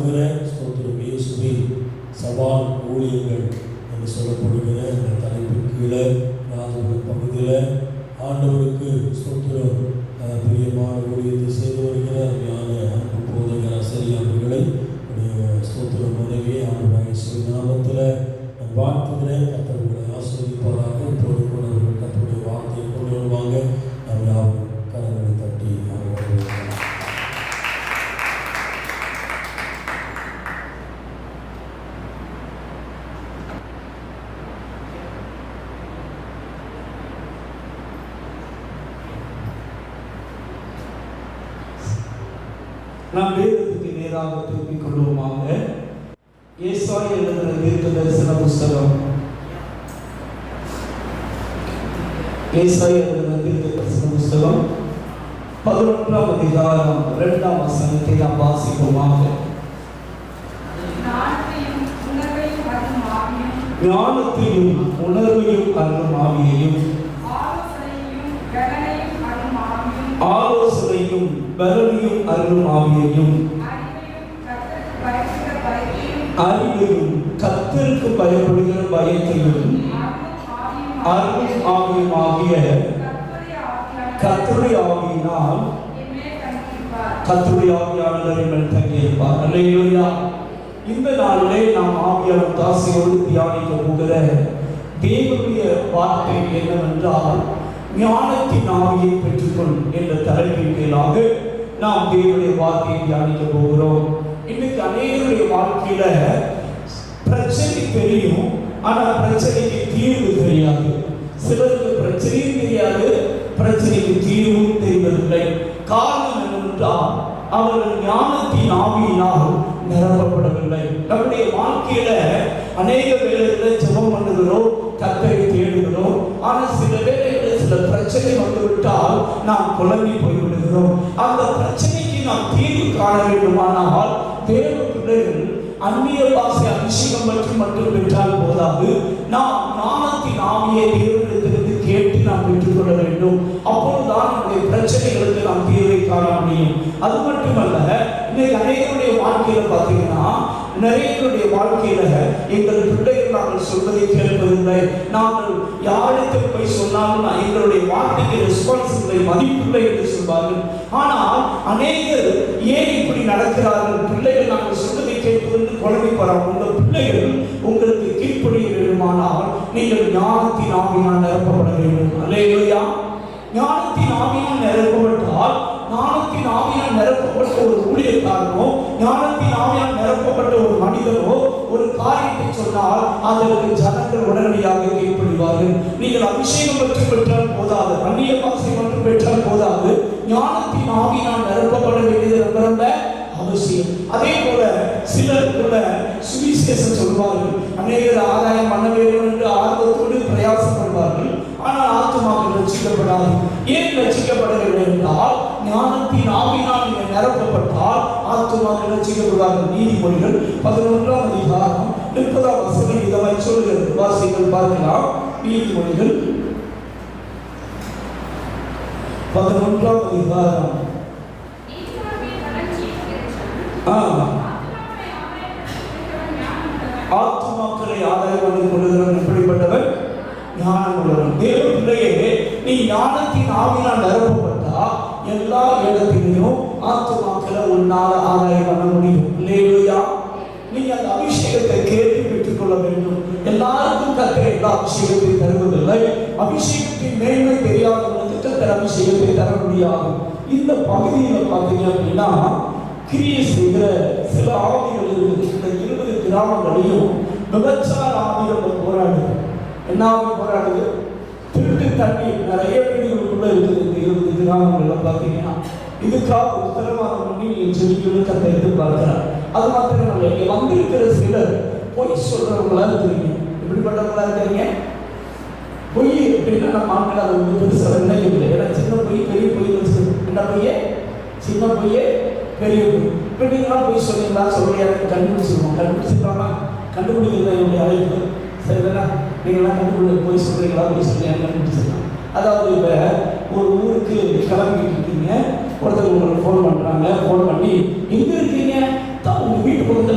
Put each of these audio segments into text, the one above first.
வாழ்த்துகிற ஸ்தோத்திரம் இயேசுவே சவால் ஊழியங்கள் என்று சொல்லப்படுகிற இந்த தலைப்பின் கீழே ராஜபுரம் பகுதியில் ஆண்டவருக்கு ஸ்தோத்திரம் பிரியமான ஊழியத்தை செய்து வருகிற ஞான அன்பு போதகர் ஆசிரியர் அவர்களை ஸ்தோத்திரம் உதவியை ஆண்டவராகிய நாமத்தில் நான் வாழ்த்துகிறேன். கர்த்தர்களை ஆசீர்வதிப்பாராக. இப்போது கூட அவர்கள் கர்த்தருடைய வார்த்தையை கொண்டு வருவாங்க. நாம் யாரும் கரங்களை தட்டி நாம் வேதத்துக்கு நேராக திருப்பிக் கொள்வோமாக. ஏசாயா எழுதின தீர்க்க தரிசன புஸ்தகம், ஏசாயா எழுதின தீர்க்க தரிசன புஸ்தகம் 11ஆம் அதிகாரம் 2ஆம் வசனத்தை நாம் வாசிப்போமாக. ஞானத்தையும் உணர்வையும் அருளும் ஆவியையும் ஆலோசனையும் பலனையும் அருளும் ஆவியையும் அறிவையும் கர்த்தருக்கு பயப்படுகிற பயத்தையும் அருளும் ஆவியும் ஆகிய கர்த்தருடைய ஆவியினால் கர்த்தருடைய ஆவியானவர் மேல் தங்கியிருப்பார். அல்லேலூயா. இந்த நாளிலே நாம் ஆவியானவர் தாசியோடு தியானிக்க போகிற தேவனுடைய வார்த்தை என்னவென்றால், ஞானத்தின் ஆவியை பெற்றுக்கொள் என்ற தலைப்பின் கீழாக நாம் தேவனுடைய வார்த்தையை தியானிக்க போகிறோம். இன்னைக்கு அநேகருடைய வாழ்க்கையில பிரச்சனை தெரியும், ஆனால் பிரச்சனைக்கு தீர்வு தெரியாது. சிலருக்கு பிரச்சனையும் தெரியாது, பிரச்சனைக்கு தீர்வும் தெரிவதில்லை. காரணம் என்னவென்றால் அவர்கள் ஞானத்தின் ஆவியினால் நிரப்பப்படவில்லை. நம்முடைய வாழ்க்கையில அநேக வேளைகளில் ஜெபம் பண்ணுகிறோம், கர்த்தரை தேடுகிறோம். ஆனால் சில வேளைகளில் சில பிரச்சனை வந்துவிட்டால் நாம் குழம்பி போய்விடுகிறோம். அந்த பிரச்சனைக்கு நாம் தீர்வு காண வேண்டுமானால் தேவ பிள்ளைகள் அந்நிய பாஷை அபிஷேகம் மட்டும் பெற்றால் போதாது. நாம் ஞானத்தின் ஆவியை தேவனிடத்திலிருந்து கேட்டு நாம் பெற்றுக்கொள்ள வேண்டும். அப்பொழுதுதான் நம்முடைய பிரச்சனைகளுக்கு நாம் தீர்வை காண முடியும். அது மட்டுமல்ல, இன்னைக்கு அநேகருடைய வாழ்க்கையில பார்த்தீங்கன்னா, நிறைய வாழ்க்கையில எங்கள் பிள்ளைகள் நாங்கள் சொல்வதை கேட்பதில்லை. நாங்கள் யாருக்கு போய் சொன்னாலும் எங்களுடைய வார்த்தைக்கு ரெஸ்பான்ஸ் இல்லை, மதிப்பில்லை என்று சொல்வார்கள். ஆனால் அநேகர் ஏன் இப்படி நடக்கிறார்கள்? பிள்ளைகள் நாங்கள் சொல்வதை கேட்பதற்கு குழந்தை போறாங்க. உங்கள் பிள்ளைகள் உங்களுக்கு கீழ்ப்படிய வேண்டுமானால் நீங்கள் ஞானத்தின் ஆவியினால் நிரப்பப்பட வேண்டும். அல்லேலூயா. ஞானத்தின் ஆவியினால் நிரப்பப்பட்டால், ஞானத்தின் ஆவியால் நிரப்பப்பட்ட ஒரு ஊழியக்காரனோ, ஞானத்தின் ஆவியால் நிரப்பப்பட்ட ஒரு மனிதனோ ஒரு காரியத்தை சொன்னால் அதற்கு ஜனங்கள் உடனடியாக கீழ்ப்படிவார்கள். நீங்கள் அபிஷேகம் பெற்றால் போதாது, அந்நிய பாஷை மட்டும் பெற்றால் போதாது, ஞானத்தின் ஆவியால் நிரப்பப்பட வேண்டியது ரொம்ப அவசியம். அதே போல சிலருக்குள்ள சுவிசேஷம் சொல்வார்கள், அநேகர் ஆதாயம் பண்ண வேண்டும் என்று ஆர்வத்தோடு பிரயாசப்படுவார்கள். ஆனால் ஆத்துமாக்கள் ரட்சிக்கப்படாது. ஏன் ரட்சிக்கப்படவில்லை என்றால், ஞானத்தின் ஆவியினால் நீங்கள் நிரப்பப்பட்டால் ஆத்துமாக்கள் ரட்சிக்கப்படுவார்கள். நீதிமொழிகள் 11ஆம் அதிகாரம் 30ஆம் வசனம் இதமாய் சொல்கிறது. வாசிகள் பார்க்கலாம். நீதிமொழிகள் 11ஆம் அதிகாரம் ஆத்துமாக்களை ஆதாயம் பண்ணி கொள்ளுகிறவன் எப்படிப்பட்டவன்? ஞானம் உள்ளவன். தேவ பிள்ளையே, நீ ஞானத்தின் ஆவியினால் நிரப்பப்பட்டா எல்லா இடத்திலையும் ஆத்துமாக்களை உன்னால் ஆதாயம் பண்ண முடியும். அல்லேலூயா. நீங்க அந்த அபிஷேகத்தை கேட்டு பெற்றுக் கொள்ள வேண்டும். எல்லாருக்கும் கர்த்தர் எல்லா அபிஷேகத்தை தருவதில்லை. அபிஷேகத்தின் மேன்மை தெரியாதவர்களுக்கு கர்த்தர் அபிஷேகத்தை தர முடியாது. இந்த பகுதியில் பார்த்தீங்க அப்படின்னா, கிரியை செய்கிற சில ஆவிகள் இருக்குது. இந்த 20 கிராமங்களையும் விபச்சார ஆவிகள் போராடுது. என்ன ஆவி போராடுது? திருட்டு தண்ணி நிறைய வீடுகளுக்குள்ள இருக்குது. இந்த 20 கிராமங்கள்ல பார்த்தீங்கன்னா இதுக்காக உத்தரவாதம் பண்ணி நீங்க செடிகளும் கத்தை எதிர்பார்க்கிறார். அது மாத்திரம் இங்க வந்திருக்கிற சிலர் பொய் சொல்றவங்களா இருக்கிறீங்க. எப்படிப்பட்டவங்களா இருக்கிறீங்க? பொய் எப்படின்னா நம்ம ஆண்கள் அதை வந்து பெருசாக நினைக்கவில்லை. ஏன்னா சின்ன பொய் பெரிய பொய் என்ன பொய்யே? சின்ன பொய்யே பெரிய பொய். இப்போ நீங்களாம் பொய் சொன்னீங்களா? சொல்லி எனக்கு கண்டுபிடிச்சிருவோம். கண்டுபிடிச்சிருக்காங்க. கண்டுபிடிக்கிறது என்னுடைய அழைப்பு. சரிதானா? நீங்களாம் பொய் சொல்றீங்களா? பொய் சொல்லி எனக்கு கண்டுபிடிச்சிருக்காங்க. அதாவது இப்போ ஒரு ஊருக்கு கிளம்பிட்டு இருக்கீங்க, ஒருத்தர் உங்களுக்கு ஃபோன் பண்ணுறாங்க. ஃபோன் பண்ணி எங்கே இருக்கீங்க? உங்கள் வீட்டு பக்கத்தில்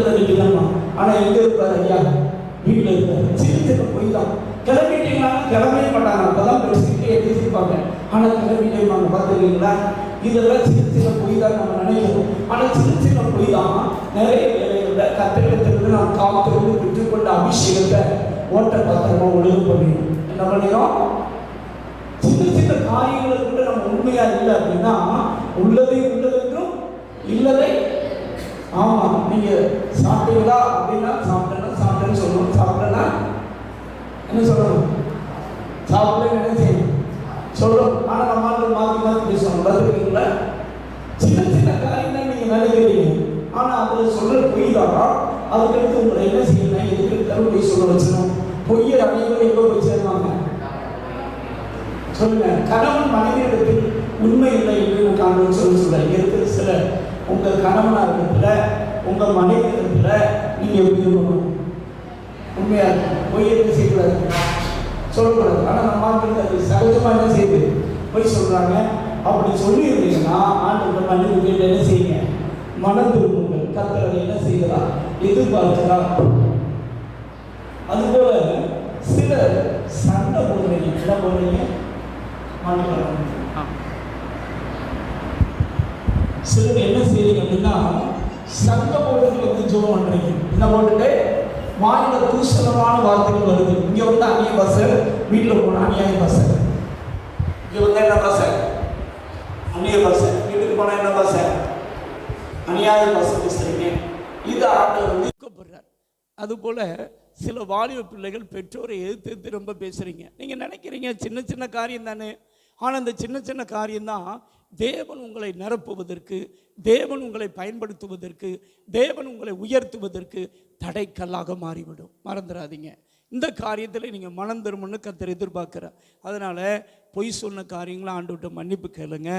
இதெல்லாம் சின்ன சின்ன பொய் தான் நம்ம நினைக்கிறோம். ஆனால் சின்ன சின்ன பொய் தான் நிறைய வேலைகளில் கத்திரத்திலிருந்து நாம் காத்திருந்து பெற்றுக்கொண்ட அபிஷேகத்தை ஓட்ட பத்திரமா ஒழுங்கு பண்ணிடும். என்ன பண்ணிடும்? சின்ன சின்ன காரியங்களை கூட நம்ம உண்மையா இல்லை அப்படின்னா உள்ளதை உள்ளதென்றும் இல்லதை. ஆமா, நீங்க சாப்பிட்டீங்களா அப்படின்னா சாப்பிட்டேன்னு சொல்லணும். சாப்பிட்டேன்னா என்ன சொல்லணும்? சாப்பிடல என்ன செய்யணும் சொல்லணும். ஆனால் நம்ம மாற்றி பேசணும். பார்த்துருக்கீங்களா? சின்ன சின்ன காரியம் தான் நீங்க நினைக்கிறீங்க, ஆனால் அதில் சொல்ற பொய் தான். அதுக்கடுத்து உங்களை என்ன செய்யணும்? எதுக்கு தருணை சொல்ல வச்சிடணும்? பொய்யை அனைவரும் எவ்வளோ போய் சேருவாங்க சொல்லுங்க. கணவன் மனைவியிடத்தில் உண்மை இல்லை என்று நான் சொல்ல இருக்கிற சில உங்க கணவனா இடத்துல உங்க மனைவி இடத்துல நீங்க எப்படி இருக்கணும்? உண்மையா பொய் என்ன செய்யக்கூடாது, சொல்லக்கூடாது. ஆனால் நம்ம அது சகஜமா என்ன செய்யுது? பொய் சொல்றாங்க. அப்படி சொல்லி இருந்தீங்கன்னா ஆண்டு மனைவி கேட்டு என்ன செய்யுங்க? மனம் திரும்புங்கள். கர்த்தர் என்ன செய்கிறார்? எதிர்பார்க்கிறார். அதுபோல சில சண்டை போடுறீங்க. என்ன போடுறீங்க? சிலர் என்ன செய்றீங்க அப்படின்னா சண்டை போடுறதுக்கு வந்து ஜோம் பண்றீங்க. என்ன போட்டுட்டு வாயில தூசணமான வார்த்தைகள் வருது. இங்க வந்து அந்நிய பாஷை, வீட்டில் போனா அநியாய பாஷை. இங்க வந்து என்ன பாஷை? அந்நிய பாஷை. வீட்டுக்கு போனா என்ன பாஷை? அநியாய பாஷை பேசுறீங்க. இது ஆண்டவர் வந்து கூப்பிடுறார். அதுபோல சில வாலிப பிள்ளைகள் பெற்றோரை எதிர்த்து ரொம்ப பேசுறீங்க. நீங்க நினைக்கிறீங்க சின்ன சின்ன காரியம் தானே. ஆனால் அந்த சின்ன சின்ன காரியம்தான் தேவன் உங்களை நிரப்புவதற்கு, தேவன் உங்களை பயன்படுத்துவதற்கு, தேவன் உங்களை உயர்த்துவதற்கு தடைக்கல்லாக மாறிவிடும். மறந்துடாதீங்க. இந்த காரியத்தில் நீங்கள் மனம் திரும்புன்னு கர்த்தர் எதிர்பார்க்குறார். அதனால் பொய் சொன்ன காரியங்களை ஆண்டவர்கிட்ட மன்னிப்பு கேளுங்க.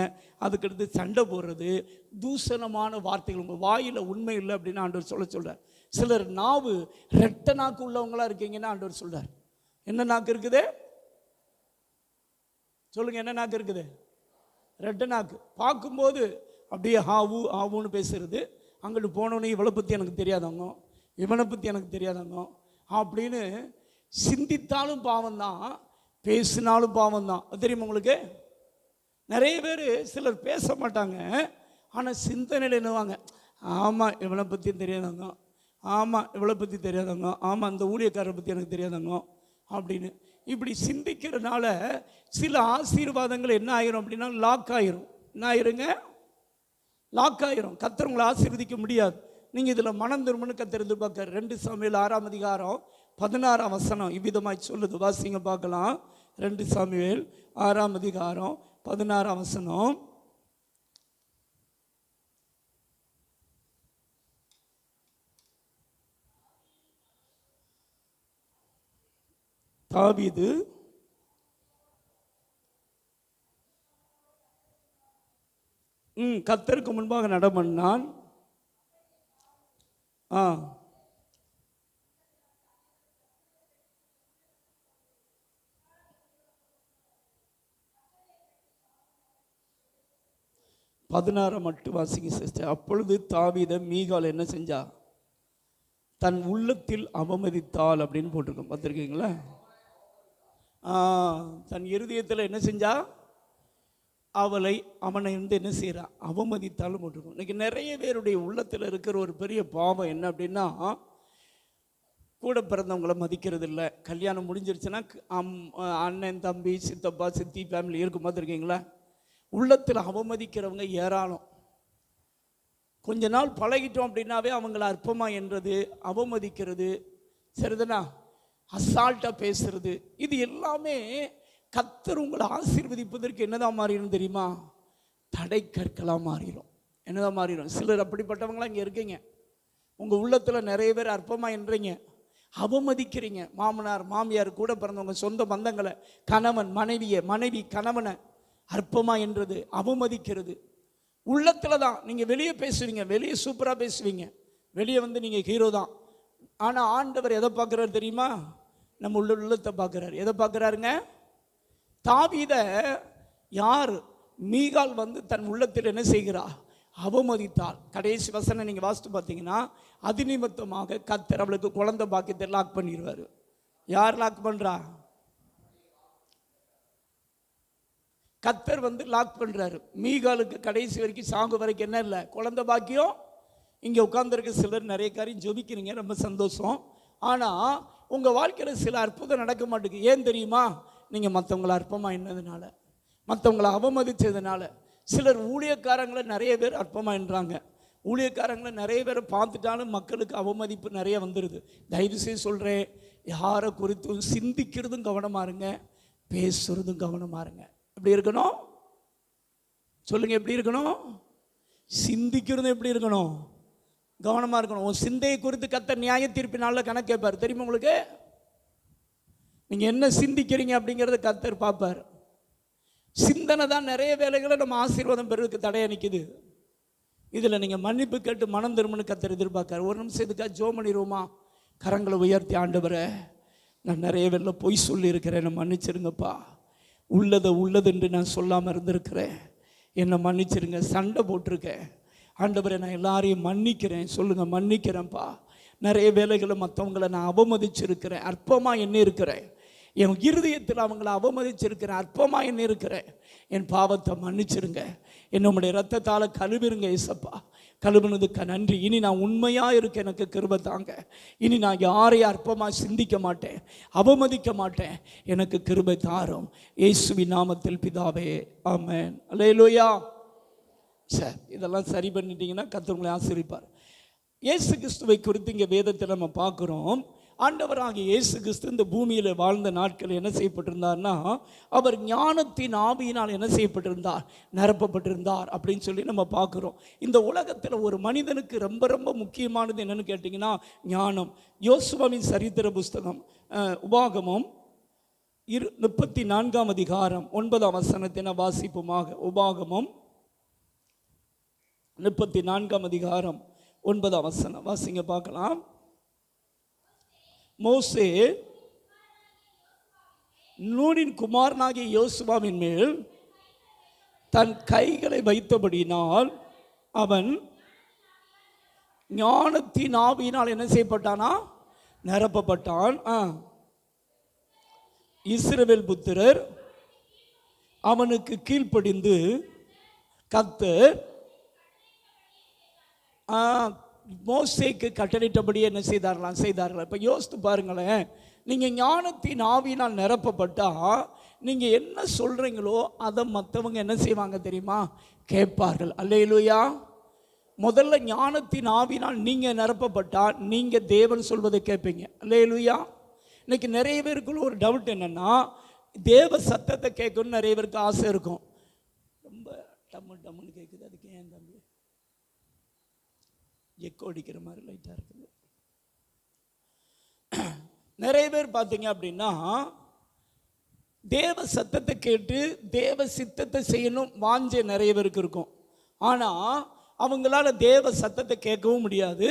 அதுக்கடுத்து சண்டை போடுறது, தூசணமான வார்த்தைகள் உங்கள் வாயில் உண்மை இல்லை அப்படின்னு ஆண்டவர் சொல்கிறார். சிலர் நாவு ரெட்ட நாக்கு உள்ளவங்களா இருக்கீங்கன்னா ஆண்டவர் சொல்கிறார். என்ன நாக்கு இருக்குது சொல்லுங்க? என்ன நாக்கு இருக்குது? ரெட்ட நாக்கு. பார்க்கும்போது அப்படியே ஆவு ஆவுன்னு பேசுறது. அங்கிட்டு போனோன்னே இவளை பற்றி எனக்கு தெரியாதவங்க, இவனை பற்றி எனக்கு தெரியாதவங்க அப்படின்னு சிந்தித்தாலும் பாவம் தான், பேசினாலும் பாவம் தான். தெரியுமா உங்களுக்கு? நிறைய பேர் சிலர் பேச மாட்டாங்க, ஆனால் சிந்தனையில் என்னவாங்க? ஆமாம் இவனை பற்றி தெரியாதவங்க, ஆமாம் இவளை பற்றி தெரியாதவங்க, ஆமாம் அந்த ஊழியக்காரரை பற்றி எனக்கு தெரியாதவங்க அப்படின்னு இப்படி சிந்திக்கிறதுனால சில ஆசீர்வாதங்கள் என்ன ஆயிரும் அப்படின்னா லாக் ஆயிரும். என்ன ஆயிருங்க? லாக் ஆயிரும். கர்த்தர் உங்களை ஆசீர்வதிக்க முடியாது. நீங்கள் இதில் மனம் திரும்புன்னு கர்த்தர் எதிர்பார்க்க. 2 சாமுவேல் 6ஆம் அதிகாரம் 16ஆம் வசனம் இவ்விதமாய் சொல்லுது. வாசிங்க பார்க்கலாம். 2 சாமுவேல் 6ஆம் அதிகாரம் 16ஆம் வசனம். தாவீது கர்த்தருக்கு முன்பாக நடமன்னான். மட்டும் வாசிங்க சிஸ்டர். அப்பொழுது தாவீதை மீகால் என்ன செஞ்சா? தன் உள்ளத்தில் அவமதித்தாள் அப்படின்னு போட்டிருக்கோம். பார்த்துருக்கீங்களா? தன் இருதயத்தில் என்ன செஞ்சா? அவனை வந்து என்ன செய்கிறா? அவமதித்தாலும் போட்டிருக்கோம். இன்னைக்கு நிறைய பேருடைய உள்ளத்தில் இருக்கிற ஒரு பெரிய பாவம் என்ன அப்படின்னா, கூட பிறந்தவங்களை மதிக்கிறது இல்லை. கல்யாணம் முடிஞ்சிருச்சுன்னா அண்ணன் தம்பி சித்தப்பா சித்தி ஃபேமிலி இருக்கும். பார்த்துருக்கீங்களா? உள்ளத்தில் அவமதிக்கிறவங்க ஏராளம். கொஞ்ச நாள் பழகிட்டோம் அப்படின்னாவே அவங்கள அற்பமாக என்றது, அவமதிக்கிறது, சரிதானா, அசால்ட்டாக பேசுறது, இது எல்லாமே கர்த்தர் உங்களை ஆசீர்வதிப்பதற்கு என்னதான் மாறிடும் தெரியுமா? தடை கற்களாக மாறிடும். என்னதான் மாறிடும்? சிலர் அப்படிப்பட்டவங்களாம் இங்கே இருக்கீங்க. உங்கள் உள்ளத்தில் நிறைய பேர் அற்பமாக என்றீங்க, அவமதிக்கிறீங்க. மாமனார் மாமியார் கூட பிறந்தவங்க சொந்த பந்தங்களை, கணவன் மனைவியை, மனைவி கணவனை அற்பமாக என்றது, அவமதிக்கிறது உள்ளத்தில் தான். நீங்கள் வெளியே பேசுவீங்க, வெளியே சூப்பராக பேசுவீங்க, வெளியே வந்து நீங்கள் ஹீரோ தான். ஆனால் ஆண்டவர் எதை பார்க்குறாரு தெரியுமா? நம்ம உள்ளத்தை பார்க்குறாரு. எதை பார்க்குறாருங்க? தாவீதை யார்? மீகால் வந்து தன் உள்ளத்தில் என்ன செய்கிறா? அவமதித்தாள். கடைசி வசனம் நீங்கள் வாசித்து பார்த்தீங்கன்னா, அது நிமித்தமாக கர்த்தர் அவளுக்கு குழந்தை பாக்கியத்தை லாக் பண்ணிடுவார். யார் லாக் பண்ணுறா? கர்த்தர் லாக் பண்ணுறாரு. மீகாலுக்கு கடைசி வரைக்கும் சாகு வரைக்கும் என்ன இல்லை, குழந்தை பாக்கியம். இங்கே உட்கார்ந்துருக்க சிலர் நிறைய காரியம் ஜெபிக்கிறீங்க, ரொம்ப சந்தோஷம். ஆனால் உங்கள் வாழ்க்கையில் சில அற்புதம் நடக்க மாட்டேங்குது. ஏன் தெரியுமா? நீங்கள் மற்றவங்களை அற்பமாக என்னதுனால, மற்றவங்களை அவமதித்ததுனால. சிலர் ஊழியக்காரங்களை நிறைய பேர் அற்பமாக என்றாங்க. ஊழியக்காரங்களை நிறைய பேரை பார்த்துட்டாலும் மக்களுக்கு அவமதிப்பு நிறைய வந்துடுது. தயவுசெய்து சொல்கிறேன், யாரை குறித்தும் சிந்திக்கிறதும் கவனமாக இருங்க, பேசுகிறதும் கவனமாக இருங்க. எப்படி இருக்கணும் சொல்லுங்கள்? எப்படி இருக்கணும்? சிந்திக்கிறதும் எப்படி இருக்கணும்? கவனமாக இருக்கணும். உன் சிந்தையை குறித்து கர்த்தர் நியாய தீர்ப்பினால கணக்கு கேட்பார். தெரியுமா உங்களுக்கு? நீங்கள் என்ன சிந்திக்கிறீங்க அப்படிங்கிறத கர்த்தர் பார்ப்பார். சிந்தனை தான் நிறைய வேலைகளை நம்ம ஆசீர்வாதம் பெறுவதற்கு தடையாக நிற்குது. இதில் நீங்கள் மன்னிப்பு கேட்டு மனம் திரும்புன்னு கர்த்தர் எதிர்பார்க்கார். ஒரு நிமிஷம் இதுக்காக ஜெபம் பண்ணிடுவோமா? கரங்களை உயர்த்தி, ஆண்டவரே, நான் நிறைய வேலை பொய் சொல்லியிருக்கிறேன், என்னை மன்னிச்சிருங்கப்பா. உள்ளது என்று நான் சொல்லாமல் இருந்திருக்கிறேன், என்னை மன்னிச்சிருங்க. சண்டை போட்டிருக்கேன் ஆண்டவரே, நான் எல்லாரையும் மன்னிக்கிறேன். சொல்லுங்கள், மன்னிக்கிறேன்ப்பா. நிறைய வேலைகளை மற்றவங்களை நான் அவமதிச்சிருக்கிறேன், அற்பமாக என்ன இருக்கிறேன். என் இருதயத்தில் அவங்கள அவமதிச்சிருக்கிறேன், அற்பமாக என்ன இருக்கிறேன். என் பாவத்தை மன்னிச்சிருங்க. என்னுடைய ரத்தத்தால் கழுவிருங்க ஏசப்பா. கழுவுனதுக்கு நன்றி. இனி நான் உண்மையாக இருக்க எனக்கு கிருபை தாங்க. இனி நான் யாரையும் அற்பமாக சிந்திக்க மாட்டேன், அவமதிக்க மாட்டேன். எனக்கு கிருபை தாரும். இயேசுவின் நாமத்தில் பிதாவே, ஆமென். அல்லேலூயா. சார், இதெல்லாம் சரி பண்ணிட்டீங்கன்னா கர்த்தர் உங்களை ஆசீர்வதிப்பார். இயேசு கிறிஸ்துவை குறித்து இங்கே வேதத்தில் நம்ம பார்க்குறோம். ஆண்டவராகிய இயேசு கிறிஸ்து இந்த பூமியில் வாழ்ந்த நாட்கள் என்ன செய்யப்பட்டிருந்தார்னா, அவர் ஞானத்தின் ஆவியினால் என்ன செய்யப்பட்டிருந்தார், நிரப்பப்பட்டிருந்தார் அப்படின்னு சொல்லி நம்ம பார்க்குறோம். இந்த உலகத்தில் ஒரு மனிதனுக்கு ரொம்ப ரொம்ப முக்கியமானது என்னென்னு கேட்டிங்கன்னா ஞானம். யோசுவாவின் சரித்திர புஸ்தகம் உபாகமம் 34 அதிகாரம் 9 வசனத்தின வாசிப்புமாக. உபாகமம் 34 அதிகாரம் 9 வசனம் வாசிங்க பார்க்கலாம். மோசே நூனின் குமாரனாகிய யோசுவாவின் மேல் தன் கைகளை வைத்தபடியினால் அவன் ஞானத்தின் ஆவியினால் என்ன செய்யப்பட்டானா, நிரப்பப்பட்டான். இஸ்ரவேல் புத்திரர் அவனுக்கு கீழ்ப்படிந்து கர்த்தர் மோசேக்கு கட்டளையிட்டபடி என்ன செய்தார்கள். இப்போ யோசித்து பாருங்களேன், நீங்கள் ஞானத்தின் ஆவியினால் நிரப்பப்பட்டால் நீங்கள் என்ன சொல்கிறீங்களோ அதை மற்றவங்க என்ன செய்வாங்க தெரியுமா, கேட்பார்கள். அல்லேலூயா. முதல்ல ஞானத்தின் ஆவியினால் நீங்கள் நிரப்பப்பட்டால் நீங்கள் தேவன் சொல்வதை கேட்பீங்க. அல்லேலூயா. இன்னைக்கு நிறைய பேருக்குள்ள ஒரு டவுட் என்னென்னா, தேவ சத்தத்தை கேட்கணும்னு நிறைய பேருக்கு ஆசை இருக்கும். ரொம்ப டம்முன்னு கேட்குது, அதுக்கு ஏன் தம்பி எக்கோ அடிக்கிற மாதிரி லைட்டாக இருக்குது. நிறைய பேர் பார்த்தீங்க அப்படின்னா தேவ சத்தத்தை கேட்டு தேவ சித்தத்தை செய்யணும் வாஞ்சை நிறைய பேருக்கு இருக்கும். ஆனால் அவங்களால தேவ சத்தத்தை கேட்கவும் முடியாது,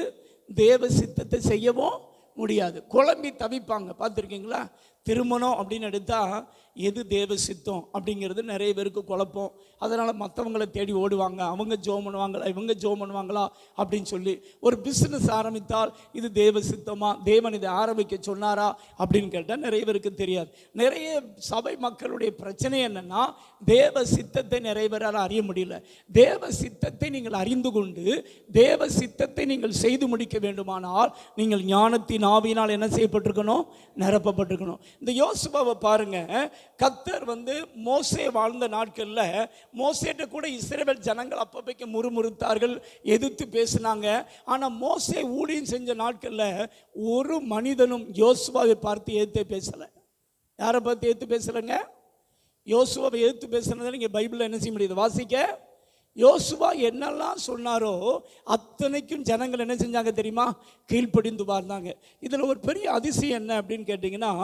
தேவ சித்தத்தை செய்யவும் முடியாது. குழம்பி தவிப்பாங்க. பார்த்துருக்கீங்களா? திருமணம் அப்படின்னு எடுத்தால் எது தேவ சித்தம் அப்படிங்கிறது நிறைய பேருக்கு குழப்பம். அதனால் மற்றவங்களை தேடி ஓடுவாங்க. அவங்க ஜோம் பண்ணுவாங்களா, இவங்க ஜோம் பண்ணுவாங்களா அப்படின்னு சொல்லி. ஒரு பிஸ்னஸ் ஆரம்பித்தால் இது தேவ சித்தமா, தேவன் இதை ஆரம்பிக்க சொன்னாரா அப்படின்னு கேட்டால் நிறைய பேருக்கு தெரியாது. நிறைய சபை மக்களுடைய பிரச்சனை என்னென்னா, தேவ சித்தத்தை நிறைய பேரால் அறிய முடியல. தேவ சித்தத்தை நீங்கள் அறிந்து கொண்டு தேவ சித்தத்தை நீங்கள் செய்து முடிக்க வேண்டுமானால் நீங்கள் ஞானத்தின் ஆவியினால் என்ன செய்யப்பட்டிருக்கணும், நிரப்பப்பட்டிருக்கணும். இந்த யோசுவாவை பாருங்க, கர்த்தர் மோசே வாழ்ந்த நாட்களில் மோசேட்ட கூட இஸ்ரவேல் ஜனங்கள் அப்பப்பைக்கு முறுமுறுத்தார்கள், எதிர்த்து பேசினாங்க. ஆனால் மோசே ஊழியம் செஞ்ச நாட்களில் ஒரு மனிதனும் யோசுவாவை பார்த்து எதிர்த்து பேசலை. யாரை பார்த்து எதிர்த்து பேசலைங்க? யோசுவாவை எதிர்த்து பேசுனதை நீங்கள் பைபிளில் என்ன செய்ய முடியுது, வாசிக்க. யோசுவா என்னெல்லாம் சொன்னாரோ அத்தனைக்கும் ஜனங்கள் என்ன செஞ்சாங்க தெரியுமா, கீழ்ப்படிந்து வாழ்ந்தாங்க. இதில் ஒரு பெரிய அதிசயம் என்ன அப்படின்னு கேட்டிங்கன்னா,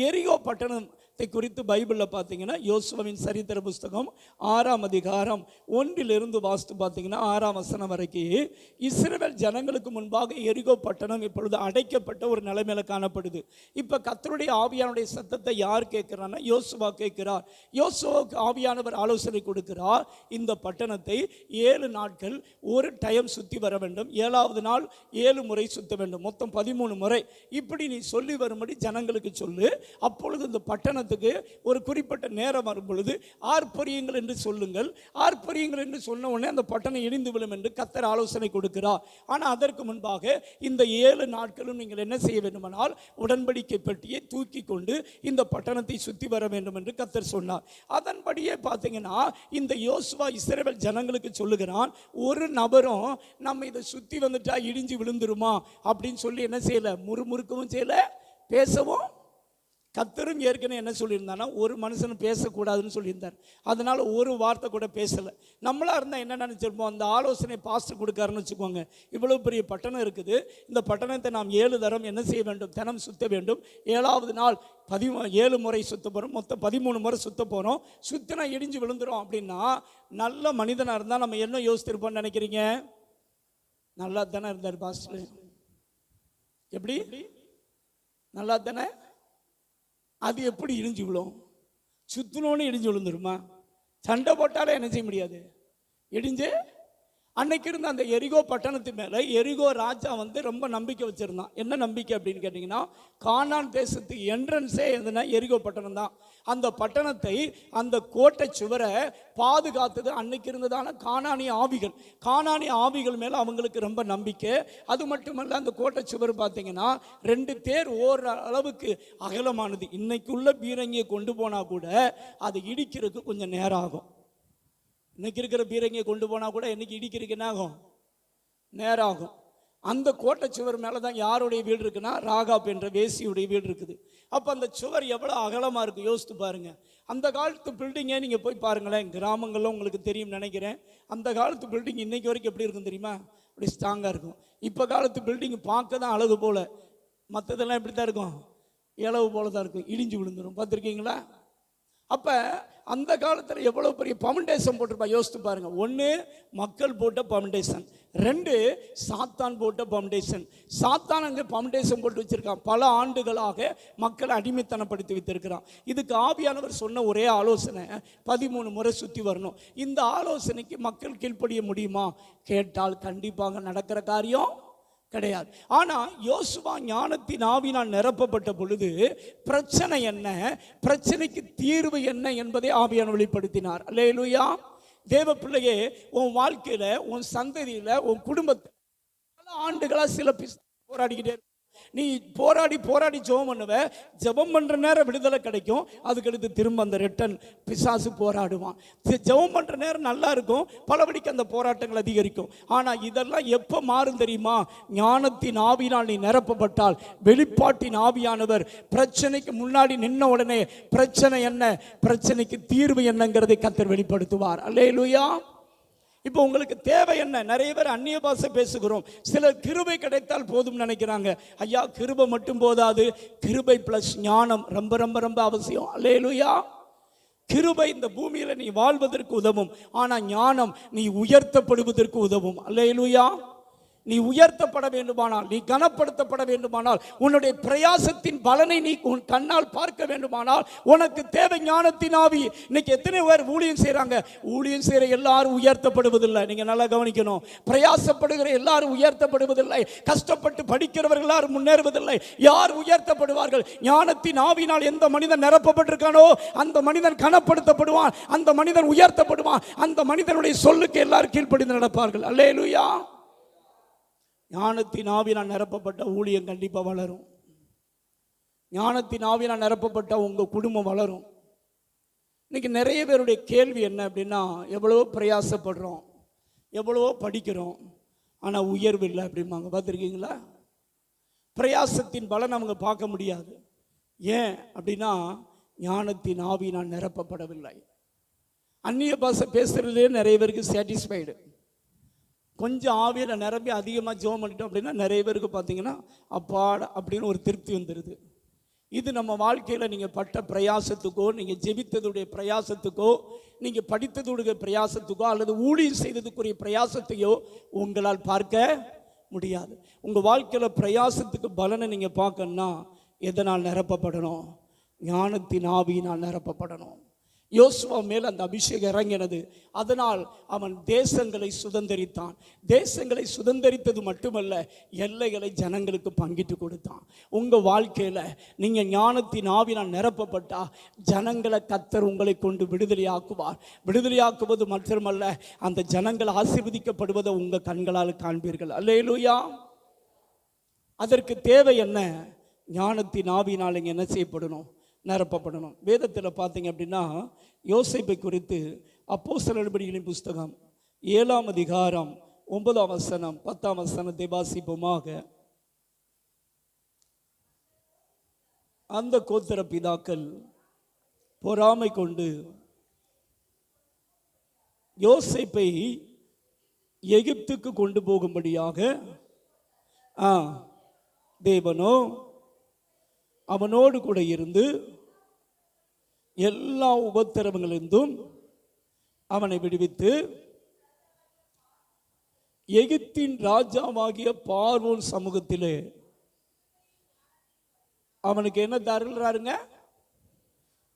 எரிகோ பட்டணத்தை குறித்து பைபிளில் பார்த்தீங்கன்னா யோசுவாவின் சரித்திர புஸ்தகம் 6 அதிகாரம் 1 வாசித்து பார்த்தீங்கன்னா 6 வசனம் வரைக்கும் இஸ்ரவேல் ஜனங்களுக்கு முன்பாக எரிகோ பட்டணம் இப்பொழுது அடைக்கப்பட்ட ஒரு நிலைமையில காணப்படுது. இப்போ கர்த்தருடைய ஆவியானுடைய சத்தத்தை யார் கேட்கிறான்னா, யோசுவா கேட்கிறார். யோசுவாவுக்கு ஆவியானவர் ஆலோசனை கொடுக்கிறார். இந்த பட்டணத்தை 7 நாட்கள் ஒரு டைம் சுற்றி வர வேண்டும், 7வது நாள் 7 முறை சுற்ற வேண்டும், மொத்தம் 13 முறை. இப்படி நீ சொல்லி வரும்படி ஜனங்களுக்கு சொல்லு. அப்பொழுது இந்த பட்டணத்தை பட்டணத்துக்கு ஒரு குறிப்பிட்ட நேரம் வரும் பொழுது ஆர்ப்பரியுங்கள் என்று சொல்லுங்கள். ஆர்ப்பரியுங்கள் என்று சொன்ன உடனே அந்த பட்டணம் இடிந்து விழும் என்று கர்த்தர் ஆலோசனை கொடுக்கிறார். ஆனால் அதற்கு முன்பாக இந்த 7 நாட்களும் நீங்கள் என்ன செய்ய வேண்டுமானால் உடன்படிக்கை பெட்டியை தூக்கி கொண்டு இந்த பட்டணத்தை சுற்றி வர வேண்டும் என்று கர்த்தர் சொன்னார். அதன்படியே பார்த்தீங்கன்னா இந்த யோசுவா இஸ்ரவேல் ஜனங்களுக்கு சொல்லுகிறான், ஒரு நபரும் நம்ம இதை சுற்றி வந்துட்டா இடிஞ்சு விழுந்துருமா அப்படின்னு சொல்லி என்ன செய்யலை, முறுமுறுக்கவும் செய்யலை, பேசவும். கர்த்தரும் ஏற்கனவே என்ன சொல்லியிருந்தானா, ஒரு மனுஷன் பேசக்கூடாதுன்னு சொல்லியிருந்தார். அதனால் ஒரு வார்த்தை கூட பேசலை. நம்மளாக இருந்தால் என்ன நினச்சிருப்போம், அந்த ஆலோசனை பாஸ்டர் கொடுக்காருன்னு வச்சுக்கோங்க, இவ்வளோ பெரிய பட்டணம் இருக்குது, இந்த பட்டணத்தை நாம் 7 தரம் என்ன செய்ய வேண்டும், தினம் சுற்ற வேண்டும். 7வது நாள் 7 முறை சுற்ற போகிறோம், மொத்தம் 13 முறை சுற்ற போகிறோம். சுற்றினா இடிஞ்சு விழுந்துடும் அப்படின்னா நல்ல மனிதனாக இருந்தால் நம்ம என்ன யோசித்திருப்போம்னு நினைக்கிறீங்க? நல்லா தானே இருந்தார் பாஸ்டர், எப்படி நல்லா தானே, அது எப்படி இடிஞ்சு விழும்? சுத்தினோன்னு இடிஞ்சு விழுந்துருமா? சண்டை போட்டாலே என்ன செய்ய முடியாது, இடிஞ்சு. அன்னைக்கு இருந்த அந்த எரிகோ பட்டணத்து மேலே எரிகோ ராஜா ரொம்ப நம்பிக்கை வச்சுருந்தான். என்ன நம்பிக்கை அப்படின்னு கேட்டிங்கன்னா, கானான் தேசத்து என்ட்ரன்ஸே எதுனா எரிகோ பட்டணம் தான். அந்த பட்டணத்தை, அந்த கோட்டை சுவரை பாதுகாத்தது அன்னைக்கு இருந்ததான கானானிய ஆவிகள். கானானிய ஆவிகள் மேலே அவங்களுக்கு ரொம்ப நம்பிக்கை. அது மட்டுமல்ல, அந்த கோட்டை சுவர் பார்த்தீங்கன்னா 2 தேர் ஓர் அளவுக்கு அகலமானது. இன்னைக்குள்ள பீரங்கியை கொண்டு போனால் கூட அது இடிக்கிறதுக்கு கொஞ்சம் நேரம் ஆகும். இன்னைக்கு இருக்கிற பீரங்கியை கொண்டு போனால் கூட என்னைக்கு இடிக்கிறதுக்கு என்ன ஆகும், நேரம் ஆகும். அந்த கோட்டை சுவர் மேலே தான் யாருடைய வீடு இருக்குன்னா, ராகாப் என்ற வேசியுடைய வீடு இருக்குது. அப்போ அந்த சுவர் எவ்வளோ அகலமாக இருக்குது யோசித்து பாருங்கள். அந்த காலத்து பில்டிங்கை நீங்கள் போய் பாருங்களேன், கிராமங்களில் உங்களுக்கு தெரியும் நினைக்கிறேன். அந்த காலத்து பில்டிங் இன்னைக்கு வரைக்கும் எப்படி இருக்கும் தெரியுமா, அப்படி ஸ்ட்ராங்காக இருக்கும். இப்போ காலத்து பில்டிங் பார்க்க தான் அழகு போல், மற்றதெல்லாம் எப்படி தான் இருக்கும், இளவு போல தான் இருக்கும், இடிஞ்சு விழுந்துடும். பார்த்துருக்கீங்களா? அப்போ அந்த காலத்தில் எவ்வளோ பெரிய பவுண்டேஷன் போட்டிருப்பா யோசித்து பாருங்கள். 1 மக்கள் போட்ட பவுண்டேஷன், 2 சாத்தான் போட்ட பவுண்டேஷன். சாத்தான் அங்கே பவுண்டேஷன் போட்டு வச்சிருக்கான். பல ஆண்டுகளாக மக்களை அடிமைத்தனப்படுத்தி வைத்திருக்கிறான். இதுக்கு ஆவியானவர் சொன்ன ஒரே ஆலோசனை 13 முறை சுற்றி வரணும். இந்த ஆலோசனைக்கு மக்கள் கீழ்ப்படிய முடியுமா கேட்டால் கண்டிப்பாக நடக்கிற காரியம் கிடையாது. ஆனால் யோசுவா ஞானத்தின் ஆவினால் நிரப்பப்பட்ட பொழுது பிரச்சனை என்ன, பிரச்சனைக்கு தீர்வு என்ன என்பதை ஆவியானவர் வெளிப்படுத்தினார். அல்லேலூயா. தேவ பிள்ளையே, உன் வாழ்க்கையில், உன் சந்ததியில், உன் குடும்பத்தில் பல ஆண்டுகளாக சில போராடிக்கிட்டே நீ போராடி ஜெபம் பண்ணுவ. ஜெபம் பண்ணுற நேரம் விடுதலை கிடைக்கும், அதுக்கடுத்து திரும்ப அந்த ரிட்டன் பிசாசு போராடுவான். ஜெபம் பண்ணுற நேரம் நல்லா இருக்கும், பலபடிக்கு அந்த போராட்டங்கள் அதிகரிக்கும். ஆனால் இதெல்லாம் எப்போ மாறும் தெரியுமா? ஞானத்தின் ஆவினால் நீ நிரப்பப்பட்டால், வெளிப்பாட்டின் ஆவியானவர் பிரச்சனைக்கு முன்னாடி நின்ன உடனே பிரச்சனை என்ன, பிரச்சனைக்கு தீர்வு என்னங்கிறதை கர்த்தர் வெளிப்படுத்துவார். அல்லேலூயா. இப்போ உங்களுக்கு தேவை என்ன? நிறைய பேர் அந்நிய பாஷை பேசுகிறோம். சிலர் கிருபை கிடைத்தால் போதும் நினைக்கிறாங்க. ஐயா, கிருபை மட்டும் போதாது, கிருபை பிளஸ் ஞானம் ரொம்ப ரொம்ப ரொம்ப அவசியம். அல்லேலூயா. கிருபை இந்த பூமியில நீ வாழ்வதற்கு உதவும், ஆனால் ஞானம் நீ உயர்த்தப்படுவதற்கு உதவும். அல்லேலூயா. நீ உயர்த்தப்பட வேண்டுமானால், நீ கனப்படுத்தப்பட வேண்டுமானால், உன்னுடைய பிரயாசத்தின் பலனை நீ உன் கண்ணால் பார்க்க வேண்டுமானால் உனக்கு தேவை ஞானத்தின் ஆவி. இன்னைக்கு எத்தனை பேர் ஊழியம் செய்கிறாங்க? ஊழியம் செய்கிற எல்லாரும் உயர்த்தப்படுவதில்லை. நீங்கள் நல்லா கவனிக்கணும். பிரயாசப்படுகிற எல்லாரும் உயர்த்தப்படுவதில்லை. கஷ்டப்பட்டு படிக்கிறவர்கள் எல்லாரும் முன்னேறுவதில்லை. யார் உயர்த்தப்படுவார்கள்? ஞானத்தின் ஆவினால் எந்த மனிதன் நிரப்பப்பட்டிருக்கானோ அந்த மனிதன் கனப்படுத்தப்படுவான், அந்த மனிதன் உயர்த்தப்படுவான், அந்த மனிதனுடைய சொல்லுக்கு எல்லாரும் கீழ்ப்படிந்து நடப்பார்கள். அல்லேலூயா. ஞானத்தின் ஆவினால் நிரப்பப்பட்ட ஊழியம் கண்டிப்பாக வளரும். ஞானத்தின் ஆவினால் நிரப்பப்பட்ட உங்கள் குடும்பம் வளரும். இன்னைக்கு நிறைய பேருடைய கேள்வி என்ன அப்படின்னா, எவ்வளவோ பிரயாசப்படுறோம், எவ்வளவோ படிக்கிறோம், ஆனால் உயர்வு இல்லை அப்படிம்பாங்க. பார்த்துருக்கீங்களா? பிரயாசத்தின் பலன் அவங்க பார்க்க முடியாது. ஏன் அப்படின்னா, ஞானத்தின் ஆவினால் நிரப்பப்படவில்லை. அந்நிய பாஷை பேசுறதுலே நிறைய பேருக்கு சாட்டிஸ்ஃபைடு. கொஞ்சம் ஆவியில் நிரம்பி அதிகமாக ஜெபம் பண்ணிட்டோம் அப்படின்னா நிறைய பேருக்கு பார்த்தீங்கன்னா அப்பாட அப்படின்னு ஒரு திருப்தி வந்துடுது. இது நம்ம வாழ்க்கையில் நீங்கள் பட்ட பிரயாசத்துக்கோ, நீங்கள் ஜெபித்ததுடைய பிரயாசத்துக்கோ, நீங்கள் படித்ததுடைய பிரயாசத்துக்கோ, அல்லது ஊழியம் செய்ததுக்குரிய பிரயாசத்தையோ உங்களால் பார்க்க முடியாது. உங்கள் வாழ்க்கையில் பிரயாசத்துக்கு பலனை நீங்கள் பார்க்கணுன்னா எதனால் நிரப்பப்படணும்? ஞானத்தின் ஆவியினால் நிரப்பப்படணும். யோசுவா மேல் அந்த அபிஷேகம் இறங்கினது. அதனால் அவன் தேசங்களை சுதந்தரித்தான். தேசங்களை சுதந்தரித்தது மட்டுமல்ல, எல்லைகளை ஜனங்களுக்கு பங்கிட்டு கொடுத்தான். உங்கள் வாழ்க்கையில் நீங்கள் ஞானத்தின் ஆவினால் நிரப்பப்பட்டா ஜனங்களை கர்த்தர் உங்களை கொண்டு விடுதலையாக்குவார். விடுதலையாக்குவது மட்டுமல்ல, அந்த ஜனங்கள் ஆசீர்வதிக்கப்படுவதை உங்கள் கண்களால் காண்பீர்கள். அல்லேலூயா. அதற்கு தேவை என்ன? ஞானத்தின் ஆவினால் இங்கே என்ன செய்யப்படணும்? நிரப்பப்படணும். வேதத்தில் பார்த்தீங்க அப்படின்னா யோசேப்பை குறித்து அப்போஸ்தலர் நடபடிகளின் புஸ்தகம் 7ஆம் அதிகாரம் 9ஆம் வசனம் 10ஆம் வசனத்தை வாசிப்போமாக. அந்த கோத்திர பிதாக்கள் பொறாமை கொண்டு யோசேப்பை எகிப்துக்கு கொண்டு போகும்படியாக தேவனோ அவனோடு கூட இருந்து எல்லா உபத்திரவங்களிலிருந்தும் அவனை விடுவித்து எகிப்தின் ராஜாவாகிய பார்வோன் சமூகத்திலே அவனுக்கு என்ன தருகிறாருங்க?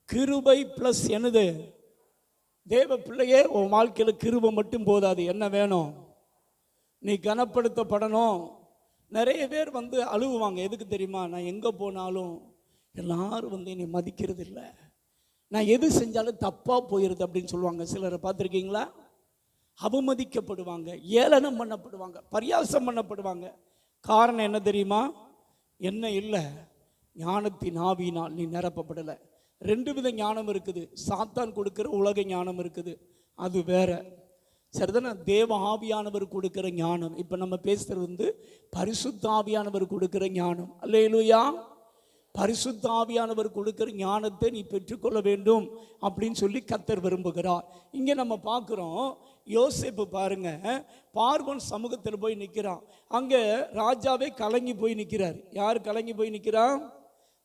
கிருபை பிளஸ் என்னது? தேவ பிள்ளையே, உன் வாழ்க்கையில் கிருபை மட்டும் போதாது, என்ன வேணும்? நீ கனப்படுத்தப்படணும். நிறைய பேர் அழுவாங்க. எதுக்கு தெரியுமா? நான் எங்கே போனாலும் எல்லாரும் என்னை மதிக்கிறது இல்லை, நான் எது செஞ்சாலும் தப்பாக போயிடுது அப்படின்னு சொல்லுவாங்க. சிலரை பார்த்துருக்கீங்களா? அவமதிக்கப்படுவாங்க, ஏளனம் பண்ணப்படுவாங்க, பரியாசம் பண்ணப்படுவாங்க. காரணம் என்ன தெரியுமா? என்ன இல்லை, ஞானத்தின் ஆவியினால் நீ நிரப்பப்படலை. 2 வித ஞானம் இருக்குது. சாத்தான் கொடுக்குற உலக ஞானம் இருக்குது, அது வேற. சரிதானே? தேவ ஆவியானவர் கொடுக்கிற ஞானம். இப்போ நம்ம பேசுறது பரிசுத்த ஆவியானவர் கொடுக்கிற ஞானம். அல்லேலூயா. பரிசுத்த ஆவியானவர் கொடுக்கிற ஞானத்தை நீ பெற்றுக்கொள்ள வேண்டும் அப்படின்னு சொல்லி கர்த்தர் விரும்புகிறார். இங்கே நம்ம பார்க்குறோம், யோசேப்பு பாருங்க, பார்வோன் சமூகத்தில் போய் நிற்கிறான். அங்கே ராஜாவே கலங்கி போய் நிற்கிறார். யார் கலங்கி போய் நிற்கிறான்?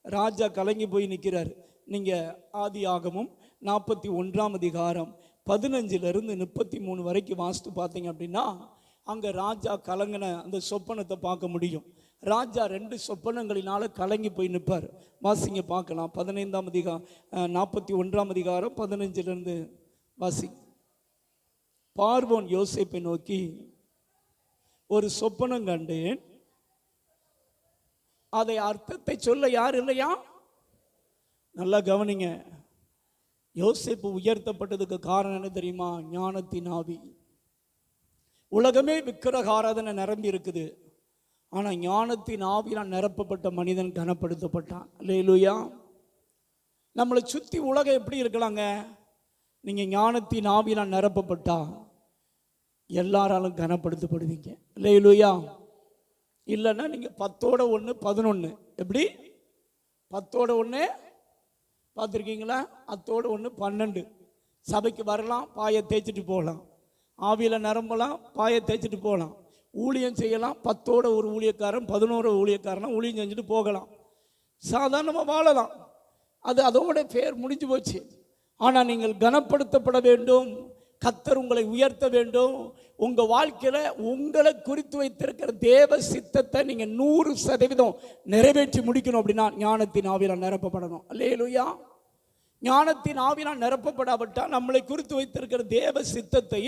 ராஜா கலங்கி போய் நிற்கிறார். நீங்கள் ஆதியாகமம் 41ஆம் அதிகாரம் 15லிருந்து 33 வரைக்கும் வாசித்து பார்த்தீங்க அப்படின்னா அங்கே ராஜா கலங்கின அந்த சொப்பனத்தை பார்க்க முடியும். ராஜா 2 சொப்பனங்களினால கலங்கி போய் நிற்பார். வாசிங்க பார்க்கலாம். 15ஆம் அதிகாரம் 41ஆம் அதிகாரம் 15லிருந்து வாசி. பார்வோன் யோசேப்பை நோக்கி, ஒரு சொப்பனம் கண்டேன், அதை அர்த்தத்தை சொல்ல யார் இல்லையா? நல்லா கவனிங்க. யோசேப்பு உயர்த்தப்பட்டதுக்கு காரணம் என்ன தெரியுமா? ஞானத்தின் ஆவி. உலகமே விக்கிரக ஆராதனை நிரம்பி இருக்குது, ஆனால் ஞானத்தின் ஆவியால் நிரப்பப்பட்ட மனிதன் கனப்படுத்தப்பட்டான். அல்லேலூயா. நம்மளை சுற்றி உலகம் எப்படி இருக்கலாங்க? நீங்கள் ஞானத்தின் ஆவியால் நிரப்பப்பட்டா எல்லாராலும் கனப்படுத்தப்படுவீங்க. அல்லேலூயா. இல்லைன்னா நீங்கள் 10ஓட 1 11. எப்படி? 10ஓட 1 பார்த்துருக்கீங்களா? 10ஓட 1 12. சபைக்கு வரலாம், பாயை தேய்ச்சிட்டு போகலாம். ஆவியில் நிரம்பலாம், பாயை தேய்ச்சிட்டு போகலாம். ஊழியம் செய்யலாம். 10ஓட 1 ஊழியக்காரன், 11 ஊழியக்காரனா ஊழியம் செஞ்சுட்டு போகலாம். சாதாரணமாக வாழலாம். அது அதோட பேர் முடிஞ்சு போச்சு. ஆனால் நீங்கள் கனப்படுத்தப்பட வேண்டும். கர்த்தர் உங்களை உயர்த்த வேண்டும். உங்கள் வாழ்க்கையில் உங்களை குறித்து வைத்திருக்கிற தேவ சித்தத்தை நீங்கள் 100% நிறைவேற்றி முடிக்கணும். அப்படின்னா ஞானத்தின் ஆவியால் நிரப்பப்படணும். அல்லேலூயா. ஞானத்தின் ஆவியால் நிரப்பப்படாவிட்டால் நம்மளை குறித்து வைத்திருக்கிற தேவ சித்தத்தை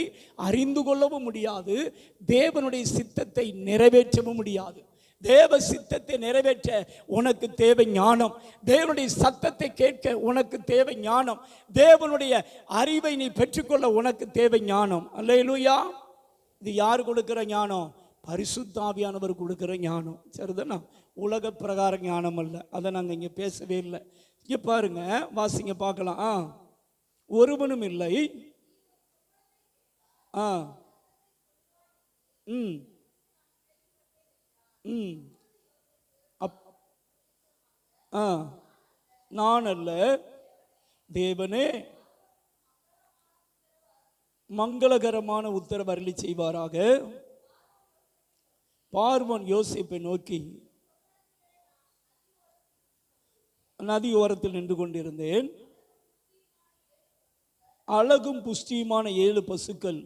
அறிந்து கொள்ளவும் முடியாது, தேவனுடைய சித்தத்தை நிறைவேற்றவும் முடியாது. தேவ சித்தத்தை நிறைவேற்ற உனக்கு தேவை ஞானம். தேவனுடைய சத்தத்தை கேட்க உனக்கு தேவை ஞானம். தேவனுடைய அறிவை நீ பெற்றுக்கொள்ள உனக்கு தேவை ஞானம். அல்லேலூயா. இது யார் கொடுக்கிற ஞானம்? பரிசுத்த ஆவியானவர் கொடுக்கிற ஞானம். சரிதானா? உலக பிரகார ஞானம் அல்ல. அதை நாங்கள் இங்கே பேசவே இல்லை. இங்கே பாருங்க, வாசிங்க பார்க்கலாம். ஒருவனும் இல்லை. நான் அல்ல, தேவனே மங்களகரமான உத்தரவு அருளி செய்வாராக. பார்வோன் யோசேப்பை நோக்கி, நதி ஓரத்தில் நின்று கொண்டிருந்தேன், அழகும் புஷ்டியுமான 7 பசுக்கள்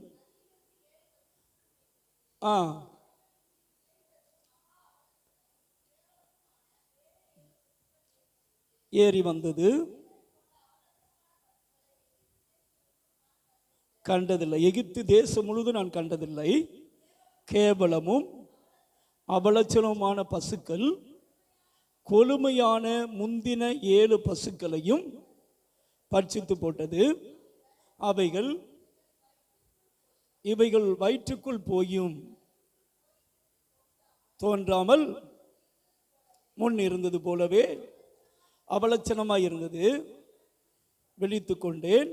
ஏறி வந்தது. கண்டதில்லை. எகிப்து தேசம் முழுதும் நான் கண்டதில்லை. கேவலமும் அபலட்சணமான பசுக்கள் கொழுமையான முந்தின 7 பசுக்களையும் பட்சித்து போட்டது. இவைகள் வயிற்றுக்குள் போயும் தோன்றாமல் முன் இருந்தது போலவே அபலட்சணமாய் இருந்தது. விழித்து கொண்டேன்.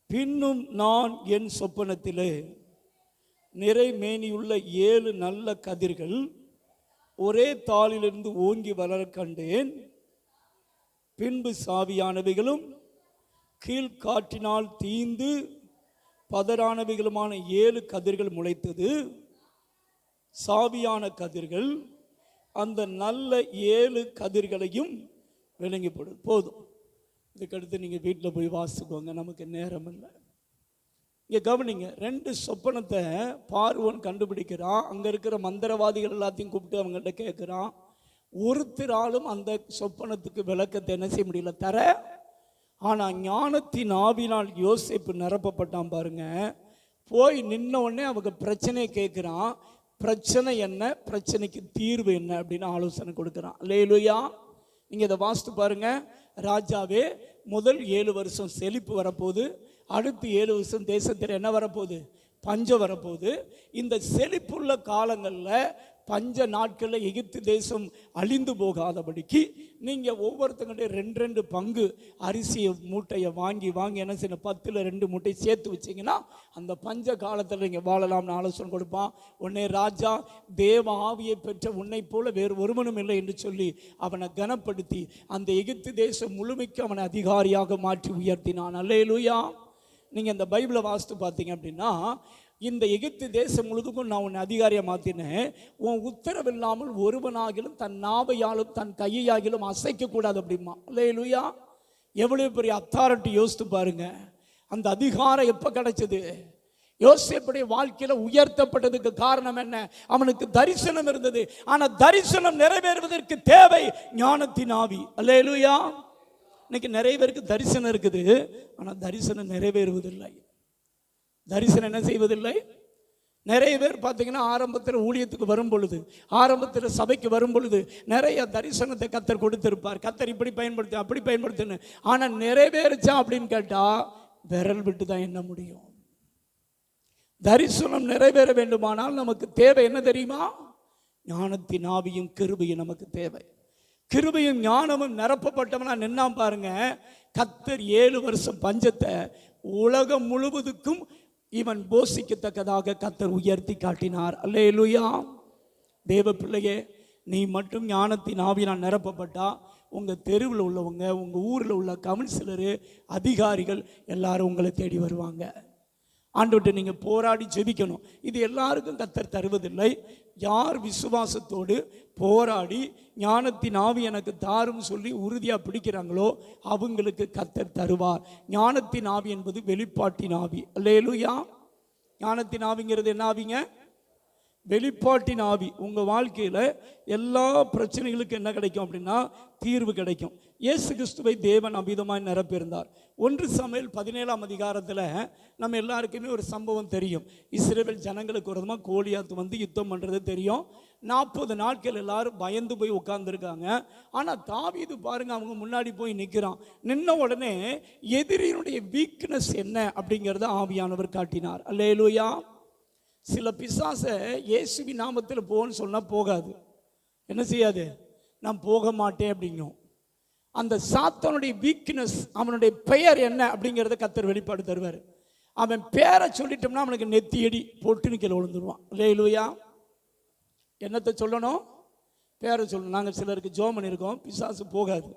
பின்னும் நான் என் சொப்பனத்திலே நிறைமேனியுள்ள 7 நல்ல கதிர்கள் ஒரே தாளிலிருந்து ஓங்கி வளர கண்டேன். பின்பு சாவியானவைகளும் கீழ்காற்றினால் தீந்து பதறானவைகளுமான 7 கதிர்கள் முளைத்தது. சாவியான கதிர்கள் அந்த நல்ல 7 கதிர்களையும் விளங்கி போதும். இதுக்கடுத்து நீங்கள் வீட்டில் போய் வாசிக்கோங்க, நமக்கு நேரம் இல்லை. இங்கே கவனிங்க, 2 சொப்பனத்தை பார்வோன் கண்டுபிடிக்கிறான். அங்கே இருக்கிற மந்திரவாதிகள் எல்லாத்தையும் கூப்பிட்டு அவங்கள்ட்ட கேட்குறான். ஒருத்தராலும் அந்த சொப்பனத்துக்கு விளக்கத்தை என்ன செய்ய முடியல, தர. ஆனால் ஞானத்தின் ஆவினால் யோசேப்பு நிரப்பப்பட்டான் பாருங்க. போய் நின்ன உடனே அவங்க பிரச்சனையை கேட்குறான். பிரச்சனை என்ன, பிரச்சனைக்கு தீர்வு என்ன அப்படின்னு ஆலோசனை கொடுக்குறான். அல்லேலூயா. நீங்கள் இதை வாசித்து பாருங்க. ராஜாவே, முதல் 7 வருஷம் செழிப்பு வரப்போகுது. அடுத்து 7 வருஷம் தேசத்தில் என்ன வரப்போகுது, பஞ்சம் வரப்போகுது. இந்த செழிப்புள்ள காலங்களில் பஞ்ச நாட்களில் எகிப்து தேசம் அழிந்து போகாதபடிக்கு நீங்கள் ஒவ்வொருத்தங்கிட்டே 2 பங்கு அரிசியை மூட்டையை வாங்கி என்ன செய்யணும், 10ல் 2 மூட்டை சேர்த்து வச்சிங்கன்னா அந்த பஞ்ச காலத்தில் நீங்கள் வாழலாம்னு ஆலோசனை கொடுப்பான். உடனே ராஜா, தேவ ஆவியை பெற்ற உன்னை போல வேறு ஒருவனும் இல்லை என்று சொல்லி அவனை கனப்படுத்தி அந்த எகிப்து தேசம் முழுமைக்கு அவனை அதிகாரியாக மாற்றி உயர்த்தினான். அல்லேலூயா. நீங்கள் இந்த பைபிளை வாசித்து பார்த்தீங்க அப்படின்னா, இந்த எகிப்து தேசம் முழுதுக்கும் நான் உன்னை அதிகாரியாக மாற்றினேன். உன் உத்தரவில்லாமல் ஒருவனாகிலும் தன் நாவையாலும் தன் கையாகிலும் அசைக்கக்கூடாது அப்படிமா. அல்லேலூயா. எவ்வளோ பெரிய அத்தாரிட்டி யோசித்து பாருங்க. அந்த அதிகாரம் எப்போ கிடைச்சது? யோசேப்புடைய வாழ்க்கையில் உயர்த்தப்பட்டதுக்கு காரணம் என்ன? அவனுக்கு தரிசனம் இருந்தது. ஆனால் தரிசனம் நிறைவேறுவதற்கு தேவை ஞானத்தின் ஆவி. அல்லேலூயா. இன்னைக்கு நிறைய பேருக்கு தரிசனம் இருக்குது, ஆனால் தரிசனம் நிறைவேறுவதில்லை. தரிசனம் என்ன செய்வதில்லை? நிறைய பேர் பார்த்தீங்கன்னா ஆரம்பத்தில் ஊழியத்துக்கு வரும் பொழுது, ஆரம்பத்தில் சபைக்கு வரும் பொழுது நிறைய தரிசனத்தை கத்தர் கொடுத்திருப்பார். கத்தர் இப்படி பயன்படுத்தி அப்படி பயன்படுத்தின்னு. ஆனால் நிறைவேறுச்சா அப்படின்னு கேட்டால் விரல் விட்டு தான் என்ன முடியும். தரிசனம் நிறைவேற வேண்டுமானால் நமக்கு தேவை என்ன தெரியுமா? ஞானத்தின் ஆவியும் கிருபையும் நமக்கு தேவை. கிருபையும் ஞானமும் நிரப்பப்பட்டவனா நின்னாம் பாருங்க. கத்தர் 7 வருஷம் பஞ்சத்தை உலகம் முழுவதுக்கும் இவன் போஷிக்கத்தக்கதாக கத்தர் உயர்த்தி காட்டினார். அல்லேலூயா. தேவ பிள்ளையே, நீ மட்டும் ஞானத்தின் ஆவியால் நிரப்பப்பட்டா உங்கள் தெருவில் உள்ளவங்க, உங்கள் ஊரில் உள்ள கவுன்சிலரு, அதிகாரிகள் எல்லாரும் உங்களை தேடி வருவாங்க. ஆண்டவர்கிட்ட நீங்கள் போராடி ஜெபிக்கணும். இது எல்லாருக்கும் கத்தர் தருவதில்லை. யார் விசுவாசத்தோடு போராடி ஞானத்தின் ஆவி எனக்கு தாரும் சொல்லி உறுதியாக பிடிக்கிறாங்களோ அவங்களுக்கு கத்தர் தருவார். ஞானத்தின் ஆவி என்பது வெளிப்பாட்டின் ஆவி. அல்லேலூயா. ஞானத்தின் ஆவிங்கிறது என்ன ஆவிங்க? வெளிப்பாட்டின் ஆவி. உங்கள் வாழ்க்கையில் எல்லா பிரச்சனைகளுக்கும் என்ன கிடைக்கும் அப்படின்னா தீர்வு கிடைக்கும். இயேசு கிறிஸ்துவை தேவன் அமிதமாய் நிரப்பியிருந்தார். 1 சாமுவேல் 17ஆம் அதிகாரத்தில் நம்ம எல்லாருக்குமே ஒரு சம்பவம் தெரியும். இஸ்ரவேல் ஜனங்களுக்கு விரோதமாக கோலியாத் வந்து யுத்தம் பண்ணுறது தெரியும். 40 நாட்கள் எல்லாரும் பயந்து போய் உட்கார்ந்துருக்காங்க. ஆனால் தாவீது பாருங்க, அவங்க முன்னாடி போய் நிற்கிறான். நின்ன உடனே எதிரியினுடைய வீக்னஸ் என்ன அப்படிங்கிறத ஆவியானவர் காட்டினார். அல்லேலூயா. சில பிசாசை இயேசுவின் நாமத்தில் போன்னு சொன்னால் போகாது. என்ன செய்யாது? நான் போக மாட்டேன் அப்படிங்கும். அந்த சாத்தானுடைய வீக்னஸ், அவனுடைய பெயர் என்ன அப்படிங்கிறத கத்தர் வெளிப்பாடு தருவார். அவன் பேரை சொல்லிட்டோம்னா அவனுக்கு நெத்தியடி பொட்டுன்னு கீழே விழுந்துருவான். அல்லேலூயா. என்னத்தை சொல்லணும்? பேரை சொல்லணும். நாங்கள் சிலருக்கு ஜோமன் இருக்கோம், பிசாசு போகாது.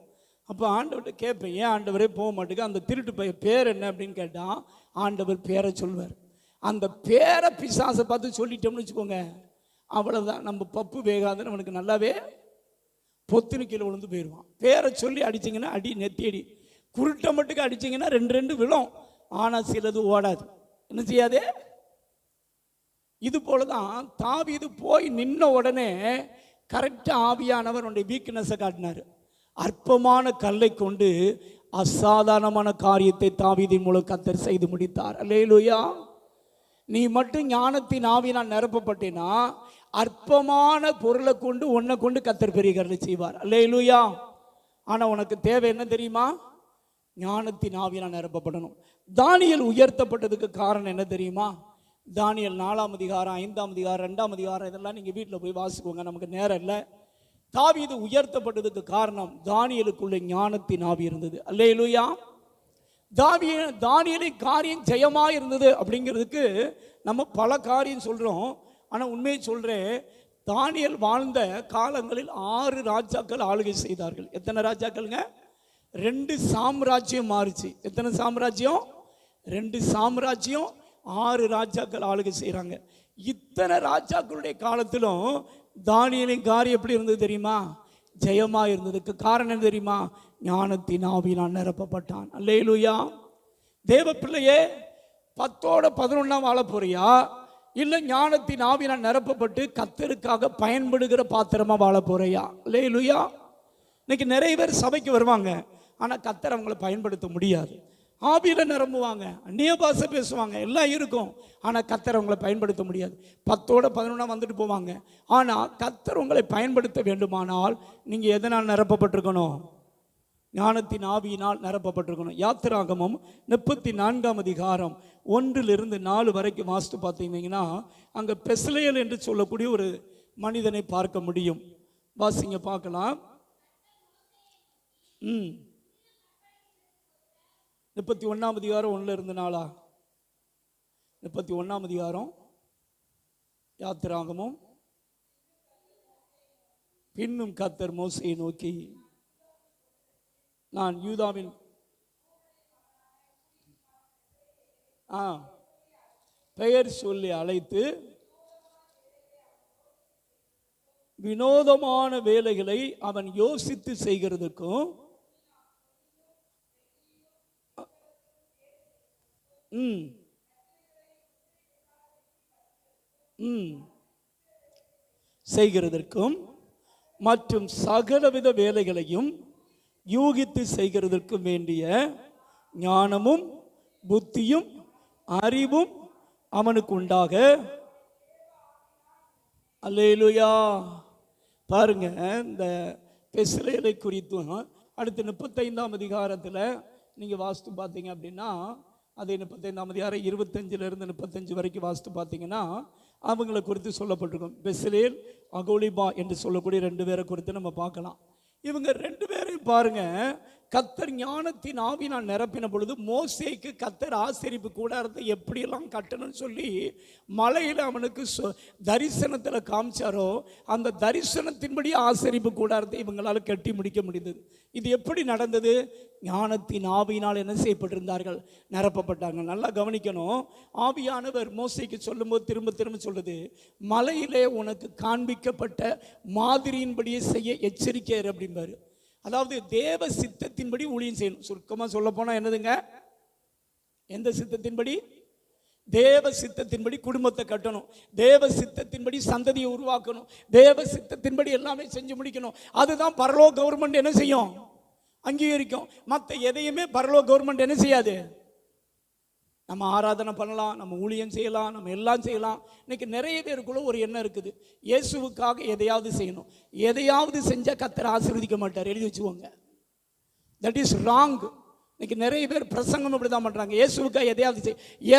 அப்போ ஆண்டவர்கிட்ட கேட்பேன், ஏன் ஆண்டவரே போக மாட்டேங்க? அந்த திருட்டு பையன் பேர் என்ன அப்படின்னு கேட்டால் ஆண்டவர் பேரை சொல்வார். அந்த பேரை பிசாசை பார்த்து சொல்லிட்டோம்னு வச்சுக்கோங்க, அவ்வளோதான். நம்ம பப்பு வேகாதுன்னு அவனுக்கு நல்லாவே பொத்துன்னு கீழே விழுந்து போயிடுவான். பேரை சொல்லி அடிச்சிங்கன்னா அடி நெத்தியடி. குருட்டை மட்டுக்கு அடிச்சிங்கன்னா 2 விழும். ஆனால் சிலது ஓடாது. என்ன செய்யாதே? இது போல தான் தாவீது போய் நின்ன உடனே கரெக்டாக ஆவியானவர் அவனுடைய வீக்னஸை காட்டினார். அற்பமான கல்லை கொண்டு அசாதாரணமான காரியத்தை தாவீதின் மூலம் கர்த்தர் செய்து முடித்தார். அல்லேலூயா. நீ மட்டும் ஞானத்தின் ஆவியினால் நிரப்பப்பட்டேனா அற்பமான பொருளை கொண்டு உன்னை கொண்டு கர்த்தர் பெரிய காரியங்களை செய்வார். அல்லேலூயா. ஆனால் உனக்கு தேவை என்ன தெரியுமா? ஞானத்தின் ஆவியினால் நிரப்பப்படணும். தானியேல் உயர்த்தப்பட்டதுக்கு காரணம் என்ன தெரியுமா? தானியேல் 4ஆம் அதிகாரம் 5ஆம் அதிகாரம் 2ஆம் அதிகாரம் இதெல்லாம் நீங்கள் வீட்டில் போய் வாசிக்கோங்க, நமக்கு நேரம் இல்லை. தாவீது உயர்த்தப்பட்டதுக்கு காரணம் தானியேலுக்குள்ள ஞானத்தின் ஆவி இருந்தது. அல்லேலூயா. தானியேலின் காரியம் ஜெயமாக இருந்தது அப்படிங்கிறதுக்கு நம்ம பல காரியம் சொல்கிறோம். ஆனால் உண்மையை சொல்கிறேன், தானியேல் வாழ்ந்த காலங்களில் 6 ராஜாக்கள் ஆளுகை செய்தார்கள். எத்தனை ராஜாக்கள்ங்க? 2 சாம்ராஜ்யம் மாறுச்சு. எத்தனை சாம்ராஜ்யம்? 2 சாம்ராஜ்யம், 6 ராஜாக்கள் ஆளுகை செய்கிறாங்க. இத்தனை ராஜாக்களுடைய காலத்திலும் தானியேலின் காரியம் எப்படி இருந்தது தெரியுமா? ஜெயமாக இருந்ததுக்கு காரணம் என்ன தெரியுமா? ஞானத்தின் ஆவியினால் நிரப்பப்பட்டான். அல்லேலூயா. தேவ பிள்ளையே, 10ஓட 11ஆம் வாழ போறியா, இல்லை ஞானத்தின் ஆவியினால் நிரப்பப்பட்டு கர்த்தருக்காக பயன்படுகிற பாத்திரமா வாழ போறியா? அல்லேலூயா. இன்னைக்கு நிறைய பேர் சபைக்கு வருவாங்க, ஆனால் கர்த்தர் அவங்களை பயன்படுத்த முடியாது. ஆவியில நிரம்புவாங்க, அந்நிய பாஷை பேசுவாங்க, எல்லாம் இருக்கும், ஆனால் கர்த்தர் உங்களை பயன்படுத்த முடியாது. 10ஓட 11 வந்துட்டு போவாங்க. ஆனால் கர்த்தர் உங்களை பயன்படுத்த வேண்டுமானால் நீங்கள் எதனால் நிரப்பப்பட்டிருக்கணும்? ஞானத்தின் ஆவியினால் நிரப்பப்பட்டிருக்கணும். யாத்திராகமம் 34ஆம் அதிகாரம் 1லிருந்து 4 வரைக்கும் வாசித்து பார்த்தீங்கன்னா அங்கே பெஸ்லேயல் என்று சொல்லக்கூடிய ஒரு மனிதனை பார்க்க முடியும். வாசிங்க பார்க்கலாம். 31ஆம் அதிகாரம் 1லிருந்து 4. 31ஆம் அதிகாரம் யாத்திராகமம். பின்னும் கர்த்தர் மோசேயை நோக்கி, நான் யூதாவின் பெயர் சொல்லி அழைத்து வினோதமான வேலைகளை அவன் யோசித்து செய்கிறதுக்கும் செய்கிறதற்கும் மற்றும் சகலவித வேலைகளையும் யூகித்து செய்கிறதற்கும் வேண்டிய ஞானமும் புத்தியும் அறிவும் அவனுக்கு உண்டாக. அல்லேலூயா. பாருங்க, இந்த பெஸ்லேயலை குறித்தும் அடுத்து 35ஆம் அதிகாரத்தில் நீங்கள் வாசித்து பார்த்தீங்க அப்படின்னா, அதே 35ஆம் அதிகாரம் 25லிருந்து 35 வரைக்கும் வாசித்து பார்த்தீங்கன்னா அவங்களை குறித்து சொல்லப்பட்டிருக்கும். பெஸ்லேயல், அகோலிபா என்று சொல்லக்கூடிய 2 பேரை குறித்து நம்ம பார்க்கலாம். இவங்க 2 பேரையும் பாருங்க, கர்த்தர் ஞானத்தின் ஆவியினால் நிரப்பின பொழுது மோசேக்கு கர்த்தர் ஆசரிப்பு கூடாரத்தை எப்படியெல்லாம் கட்டணும்னு சொல்லி மலையில் அவனுக்கு தரிசனத்தில் காமிச்சாரோ அந்த தரிசனத்தின்படி ஆசரிப்பு கூடாரத்தை இவங்களால் கட்டி முடிக்க முடிந்தது. இது எப்படி நடந்தது? ஞானத்தின் ஆவியினால் என்ன செய்யப்பட்டிருந்தார்கள்? நிரப்பப்பட்டாங்க. நல்லா கவனிக்கணும். ஆவியானவர் மோசேக்கு சொல்லும்போது திரும்ப திரும்ப சொல்லுது, மலையிலே உனக்கு காண்பிக்கப்பட்ட மாதிரியின்படியே செய்ய எச்சரிக்கை அப்படிம்பாரு. அதாவது தேவ சித்தத்தின்படி ஊழியம் செய்யணும். சுருக்கமாக சொல்ல போனால் என்னதுங்க? எந்த சித்தத்தின்படி? தேவ சித்தத்தின்படி குடும்பத்தை கட்டணும், தேவ சித்தத்தின்படி சந்ததியை உருவாக்கணும், தேவ சித்தத்தின்படி எல்லாமே செஞ்சு முடிக்கணும். அதுதான் பரலோக கவர்மெண்ட் என்ன செய்யும்? அங்கீகரிக்கும். மற்ற எதையுமே பரலோக கவர்மெண்ட் என்ன செய்யாது. நம்ம ஆராதனை பண்ணலாம், நம்ம ஊழியம் செய்யலாம், நம்ம எல்லாம் செய்யலாம். இன்னைக்கு நிறைய பேருக்குள்ள ஒரு எண்ணம் இருக்குது, இயேசுவுக்காக எதையாவது செய்யணும். எதையாவது செஞ்சால் கர்த்தர் ஆசீர்வதிக்க மாட்டார். எழுதி வச்சுக்கோங்க. That is wrong. இன்னைக்கு நிறைய பேர் பிரசங்கம் அப்படி தான் பண்ணுறாங்க. இயேசுவுக்காக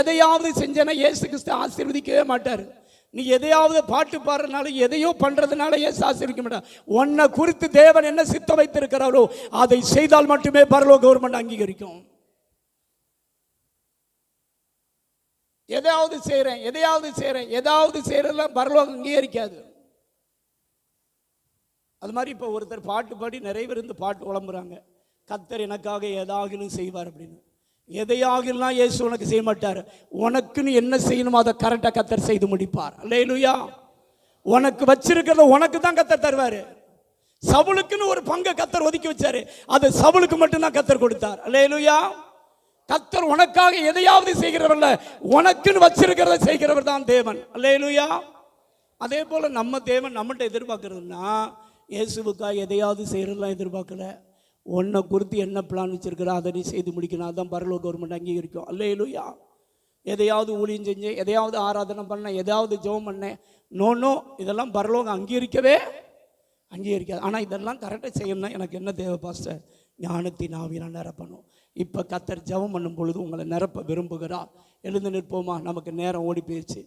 எதையாவது செஞ்சேன்னா இயேசு கிறிஸ்து ஆசீர்வதிக்கவே மாட்டார். நீ எதையாவது பாட்டு பாடுறதுனால எதையோ பண்ணுறதுனால இயேசு ஆசீர்வதிக்க மாட்டார். உன்னை குறித்து தேவன் என்ன சித்தம் வைத்திருக்கிறாரோ அதை செய்தால் மட்டுமே பரலோக கவர்மெண்ட் அங்கீகரிக்கும். எதையாவது செய்கிறேன் பரலோகம் அங்கீகரிக்காது. அது மாதிரி இப்போ ஒருத்தர் பாட்டு பாடி நிறைய பேர் இருந்து பாட்டு உளம்புறாங்க, கர்த்தர் எனக்காக எதாகிலும் செய்வார் அப்படின்னு. எதையாகிலாம் இயேசு உனக்கு செய்ய மாட்டார். உனக்குன்னு என்ன செய்யணுமோ அதை கரெக்டாக கர்த்தர் செய்து முடிப்பார். அல்லேலூயா. உனக்கு வச்சிருக்கிறத உனக்கு தான் கர்த்தர் தருவார். சவுலுக்குன்னு ஒரு பங்கை கர்த்தர் ஒதுக்கி வச்சாரு, அது சவுலுக்கு மட்டும்தான் கர்த்தர் கொடுத்தார். அல்லேலூயா. கர்த்தர் உனக்காக எதையாவது செய்கிறவர்ல, உனக்குன்னு வச்சிருக்கிறத செய்கிறவர் தான் தேவன். அல்லேலூயா. அதே போல நம்ம தேவன் நம்மகிட்ட எதிர்பார்க்கறதுன்னா இயேசுவுக்காக எதையாவது செய்யறதுலாம் எதிர்பார்க்கல. உன்னை குறித்து என்ன பிளான் வச்சிருக்கிறா அதை நீ செய்து முடிக்கணும். அதுதான் பரலோக கவர்மெண்ட் அங்கீகரிக்கும். அல்லேலூயா. எதையாவது ஊழியம் செஞ்சேன், எதையாவது ஆராதனை பண்ணேன், எதையாவது ஜெபம் பண்ணேன், நோ இதெல்லாம் பரலோகம் அங்கீகரிக்காது. ஆனால் இதெல்லாம் கரெக்டாக செய்யணும்னா எனக்கு என்ன தேவை பாஸ்டர்? ஞானத்தின் ஆவியினால் நிரப்பணும். இப்போ கர்த்தர் ஜெபம் பண்ணும் பொழுது உங்களை நிரப்ப விரும்புகிறார். எழுந்து நிற்போமா? நமக்கு நேரம் ஓடி போயிடுச்சு.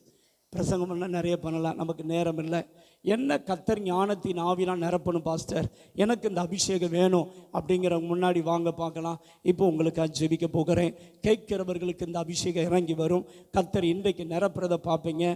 பிரசங்கம் பண்ணால் நிறைய பண்ணலாம், நமக்கு நேரம் இல்லை. என்ன கர்த்தர் ஞானத்தின் ஆவினால் நிரப்பணும் பாஸ்டர், எனக்கு இந்த அபிஷேகம் வேணும் அப்படிங்கிறவங்க முன்னாடி வாங்க பார்க்கலாம். இப்போ உங்களுக்கு ஜெபிக்க போகிறேன். கேட்கிறவர்களுக்கு இந்த அபிஷேகம் இறங்கி வரும். கர்த்தர் இன்றைக்கு நிரப்புறதை பார்ப்பீங்க.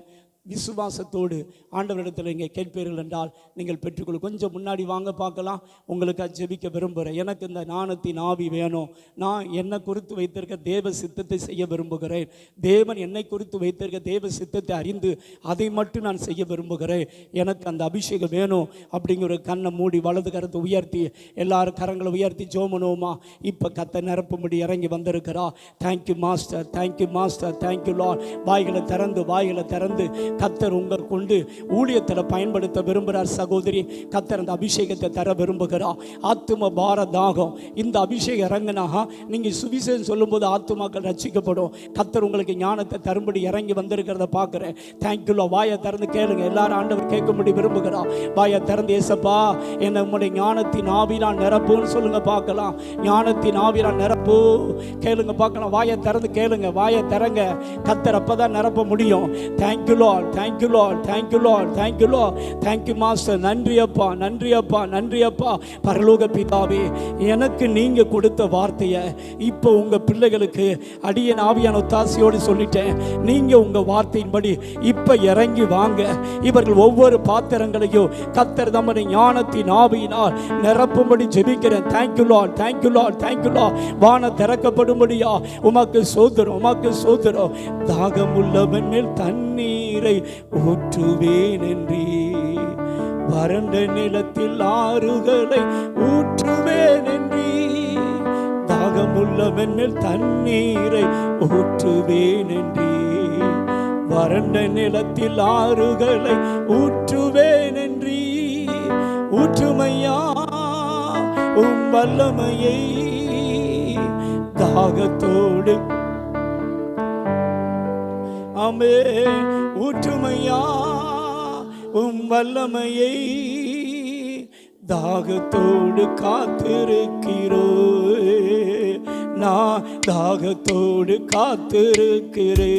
விசுவாசத்தோடு ஆண்டவரிடத்தில் நீங்கள் கேட்பீர்கள் என்றால் நீங்கள் பெற்றுக்கொள்ள. கொஞ்சம் முன்னாடி வாங்க பார்க்கலாம். உங்களுக்கு ஜெபிக்க விரும்புகிறேன். எனக்கு இந்த ஞானத்தின் ஆவி வேணும். நான் என்னை குறித்து வைத்திருக்க தேவ சித்தத்தை செய்ய விரும்புகிறேன். தேவன் என்னை குறித்து வைத்திருக்க தேவ சித்தத்தை அறிந்து அதை மட்டும் நான் செய்ய விரும்புகிறேன். எனக்கு அந்த அபிஷேகம் வேணும் அப்படிங்கிற கண்ணை மூடி வலது கரத்தை உயர்த்தி எல்லாரும் கரங்களை உயர்த்தி ஜோமனோமா. இப்போ கத்தை நிரப்பும்படி இறங்கி வந்திருக்கிறா. Thank you master, thank you master, thank you lord. வாய்களை திறந்து கர்த்தர் உங்கள் கொண்டு ஊழியத்தில் பயன்படுத்த விரும்புகிறார். சகோதரி, கர்த்தர் அந்த அபிஷேகத்தை தர விரும்புகிறார். ஆத்தும பார தாகம் இந்த அபிஷேகம் இறங்கினா நீங்கள் சுவிசேஷம் சொல்லும்போது ஆத்துமாக்கள் ரட்சிக்கப்படும். கர்த்தர் உங்களுக்கு ஞானத்தை தரும்படி இறங்கி வந்திருக்கிறத பார்க்குறேன். தேங்க்யூலோ. வாயை திறந்து கேளுங்க. எல்லாரும் ஆண்டவர் கேட்கும்படி விரும்புகிறார். வாயை திறந்து, ஏசப்பா என்னை உங்களுடைய ஞானத்தின் ஆவினால் நிரப்புன்னு சொல்லுங்க பார்க்கலாம். ஞானத்தின் ஆவினால் நிரப்பு கேளுங்க பார்க்கலாம். வாயை திறந்து கேளுங்க. வாயை திறங்க. கர்த்தர் அப்போ தான் நிரப்ப முடியும். Thank you Lord, thank you Lord, thank you Lord, thank you Lord, thank you Master. நன்றி அப்பா. பரலோக பிதாவே, எனக்கு நீங்க கொடுத்த வார்த்தையை இப்போ உங்க பிள்ளைகளுக்கு அடியேன் ஆவியான ஒத்தாசையோடு சொல்லிட்டேன். நீங்க உங்க வார்த்தையின்படி இப்ப இறங்கி வாங்க. இவர்கள் ஒவ்வொரு பாத்திரங்களையும் கர்த்தர் தம்முடைய ஞானத்தின் ஆவியினால் நிரப்பும்படி ஜெபிக்கிறேன். thank you Lord, thank you Lord, thank you Lord. வானம் திறக்கப்படும்படியா உமக்கு சோதரம். தாகமுள்ளவன் மேல் தண்ணீரை ஊற்றுவேன் என்றீ, வறண்ட நிலத்தில் ஆறுகளை ஊற்றுவேன் என்றீ. தாகமுள்ளவன் மேல் தண்ணீரை ஊற்றுவேன் என்றீ, வறண்ட நிலத்தில் ஆறுகளை ஊற்றுவேன் என்றீ. ஊற்றுமையா உம் வல்லமையை, தாகத்தோடு ஆமே ஊற்றுமையா உம் வல்லமையை, தாகத்தோடு காத்திருக்கிறோ. நான் தாகத்தோடு காத்திருக்கிறே.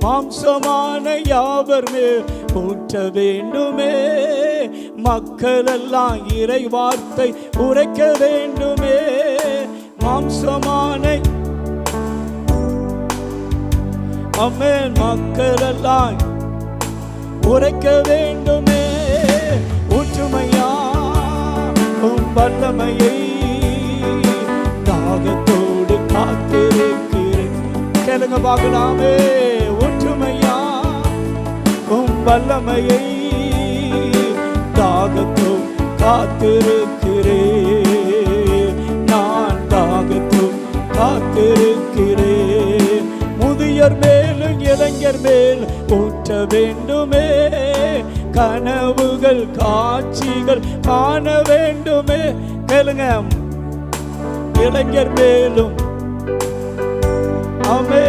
மாம்சமான யாவர் மேல் ஊற்ற வேண்டுமே. மக்களெல்லாம் இறை வார்த்தை உரைக்க வேண்டுமே. மாம்சமான அமேன் மக்களெல்லாம் உரைக்க வேண்டுமே. ஊற்றுமையா உம் வல்லமையை, தாகத்தோடு காத்திருக்கிறேன். கேளுங்க பார்க்கலாமே. ஊற்றுமையா உம் வல்லமையை, தாகத்தோடு காத்திருக்கிறேன். நான் தாகத்தோடு காத்திருக்கிறேன். முதியர் மேலும் இளைஞர் மேல் ஊற்ற வேண்டுமே. கனவுகள் காட்சிகள் காண வேண்டுமே. கேளுங்க. இளைஞர் மேலும் அமே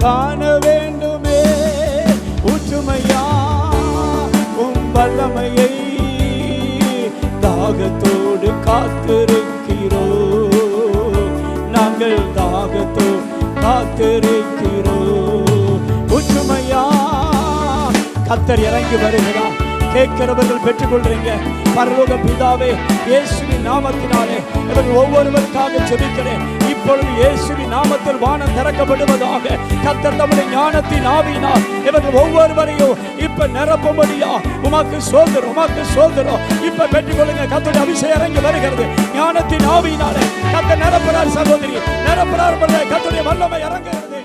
காண வேண்டுமே. ஊற்றுமையா உம் வல்லமையை, தாகத்தோடு காத்திருக்கிறோ. நாங்கள் தாகத்தோடு காத்திருக்கிறோ. ஊற்றுமையா கர்த்தர் இறங்கி வருகிறார். கேட்கிறவர்கள் பெற்றுக்கொள்றீங்க. பரலோக பிதாவே, இயேசுவின் நாமத்தினாலே இவர்கள் ஒவ்வொருவருக்காக ஜெபிக்கிறேன். இப்பொழுது இயேசுவின் நாமத்தில் வானம் திறக்கப்படுவதாக. கர்த்தர் தம்முடைய ஞானத்தின் ஆவியினால் இவர்கள் ஒவ்வொருவரையும் இப்ப நிரப்பும்படியா உமக்கு சோதரம். இப்ப பெற்றுக்கொள்ளுங்க. கர்த்தருடைய அபிஷேகம் இறங்கி வருகிறது. ஞானத்தின் ஆவியினாலே கர்த்தர் நிரப்புறார். சகோதரி நிரப்புறார். கர்த்தருடைய வல்லமை இறங்குகிறது.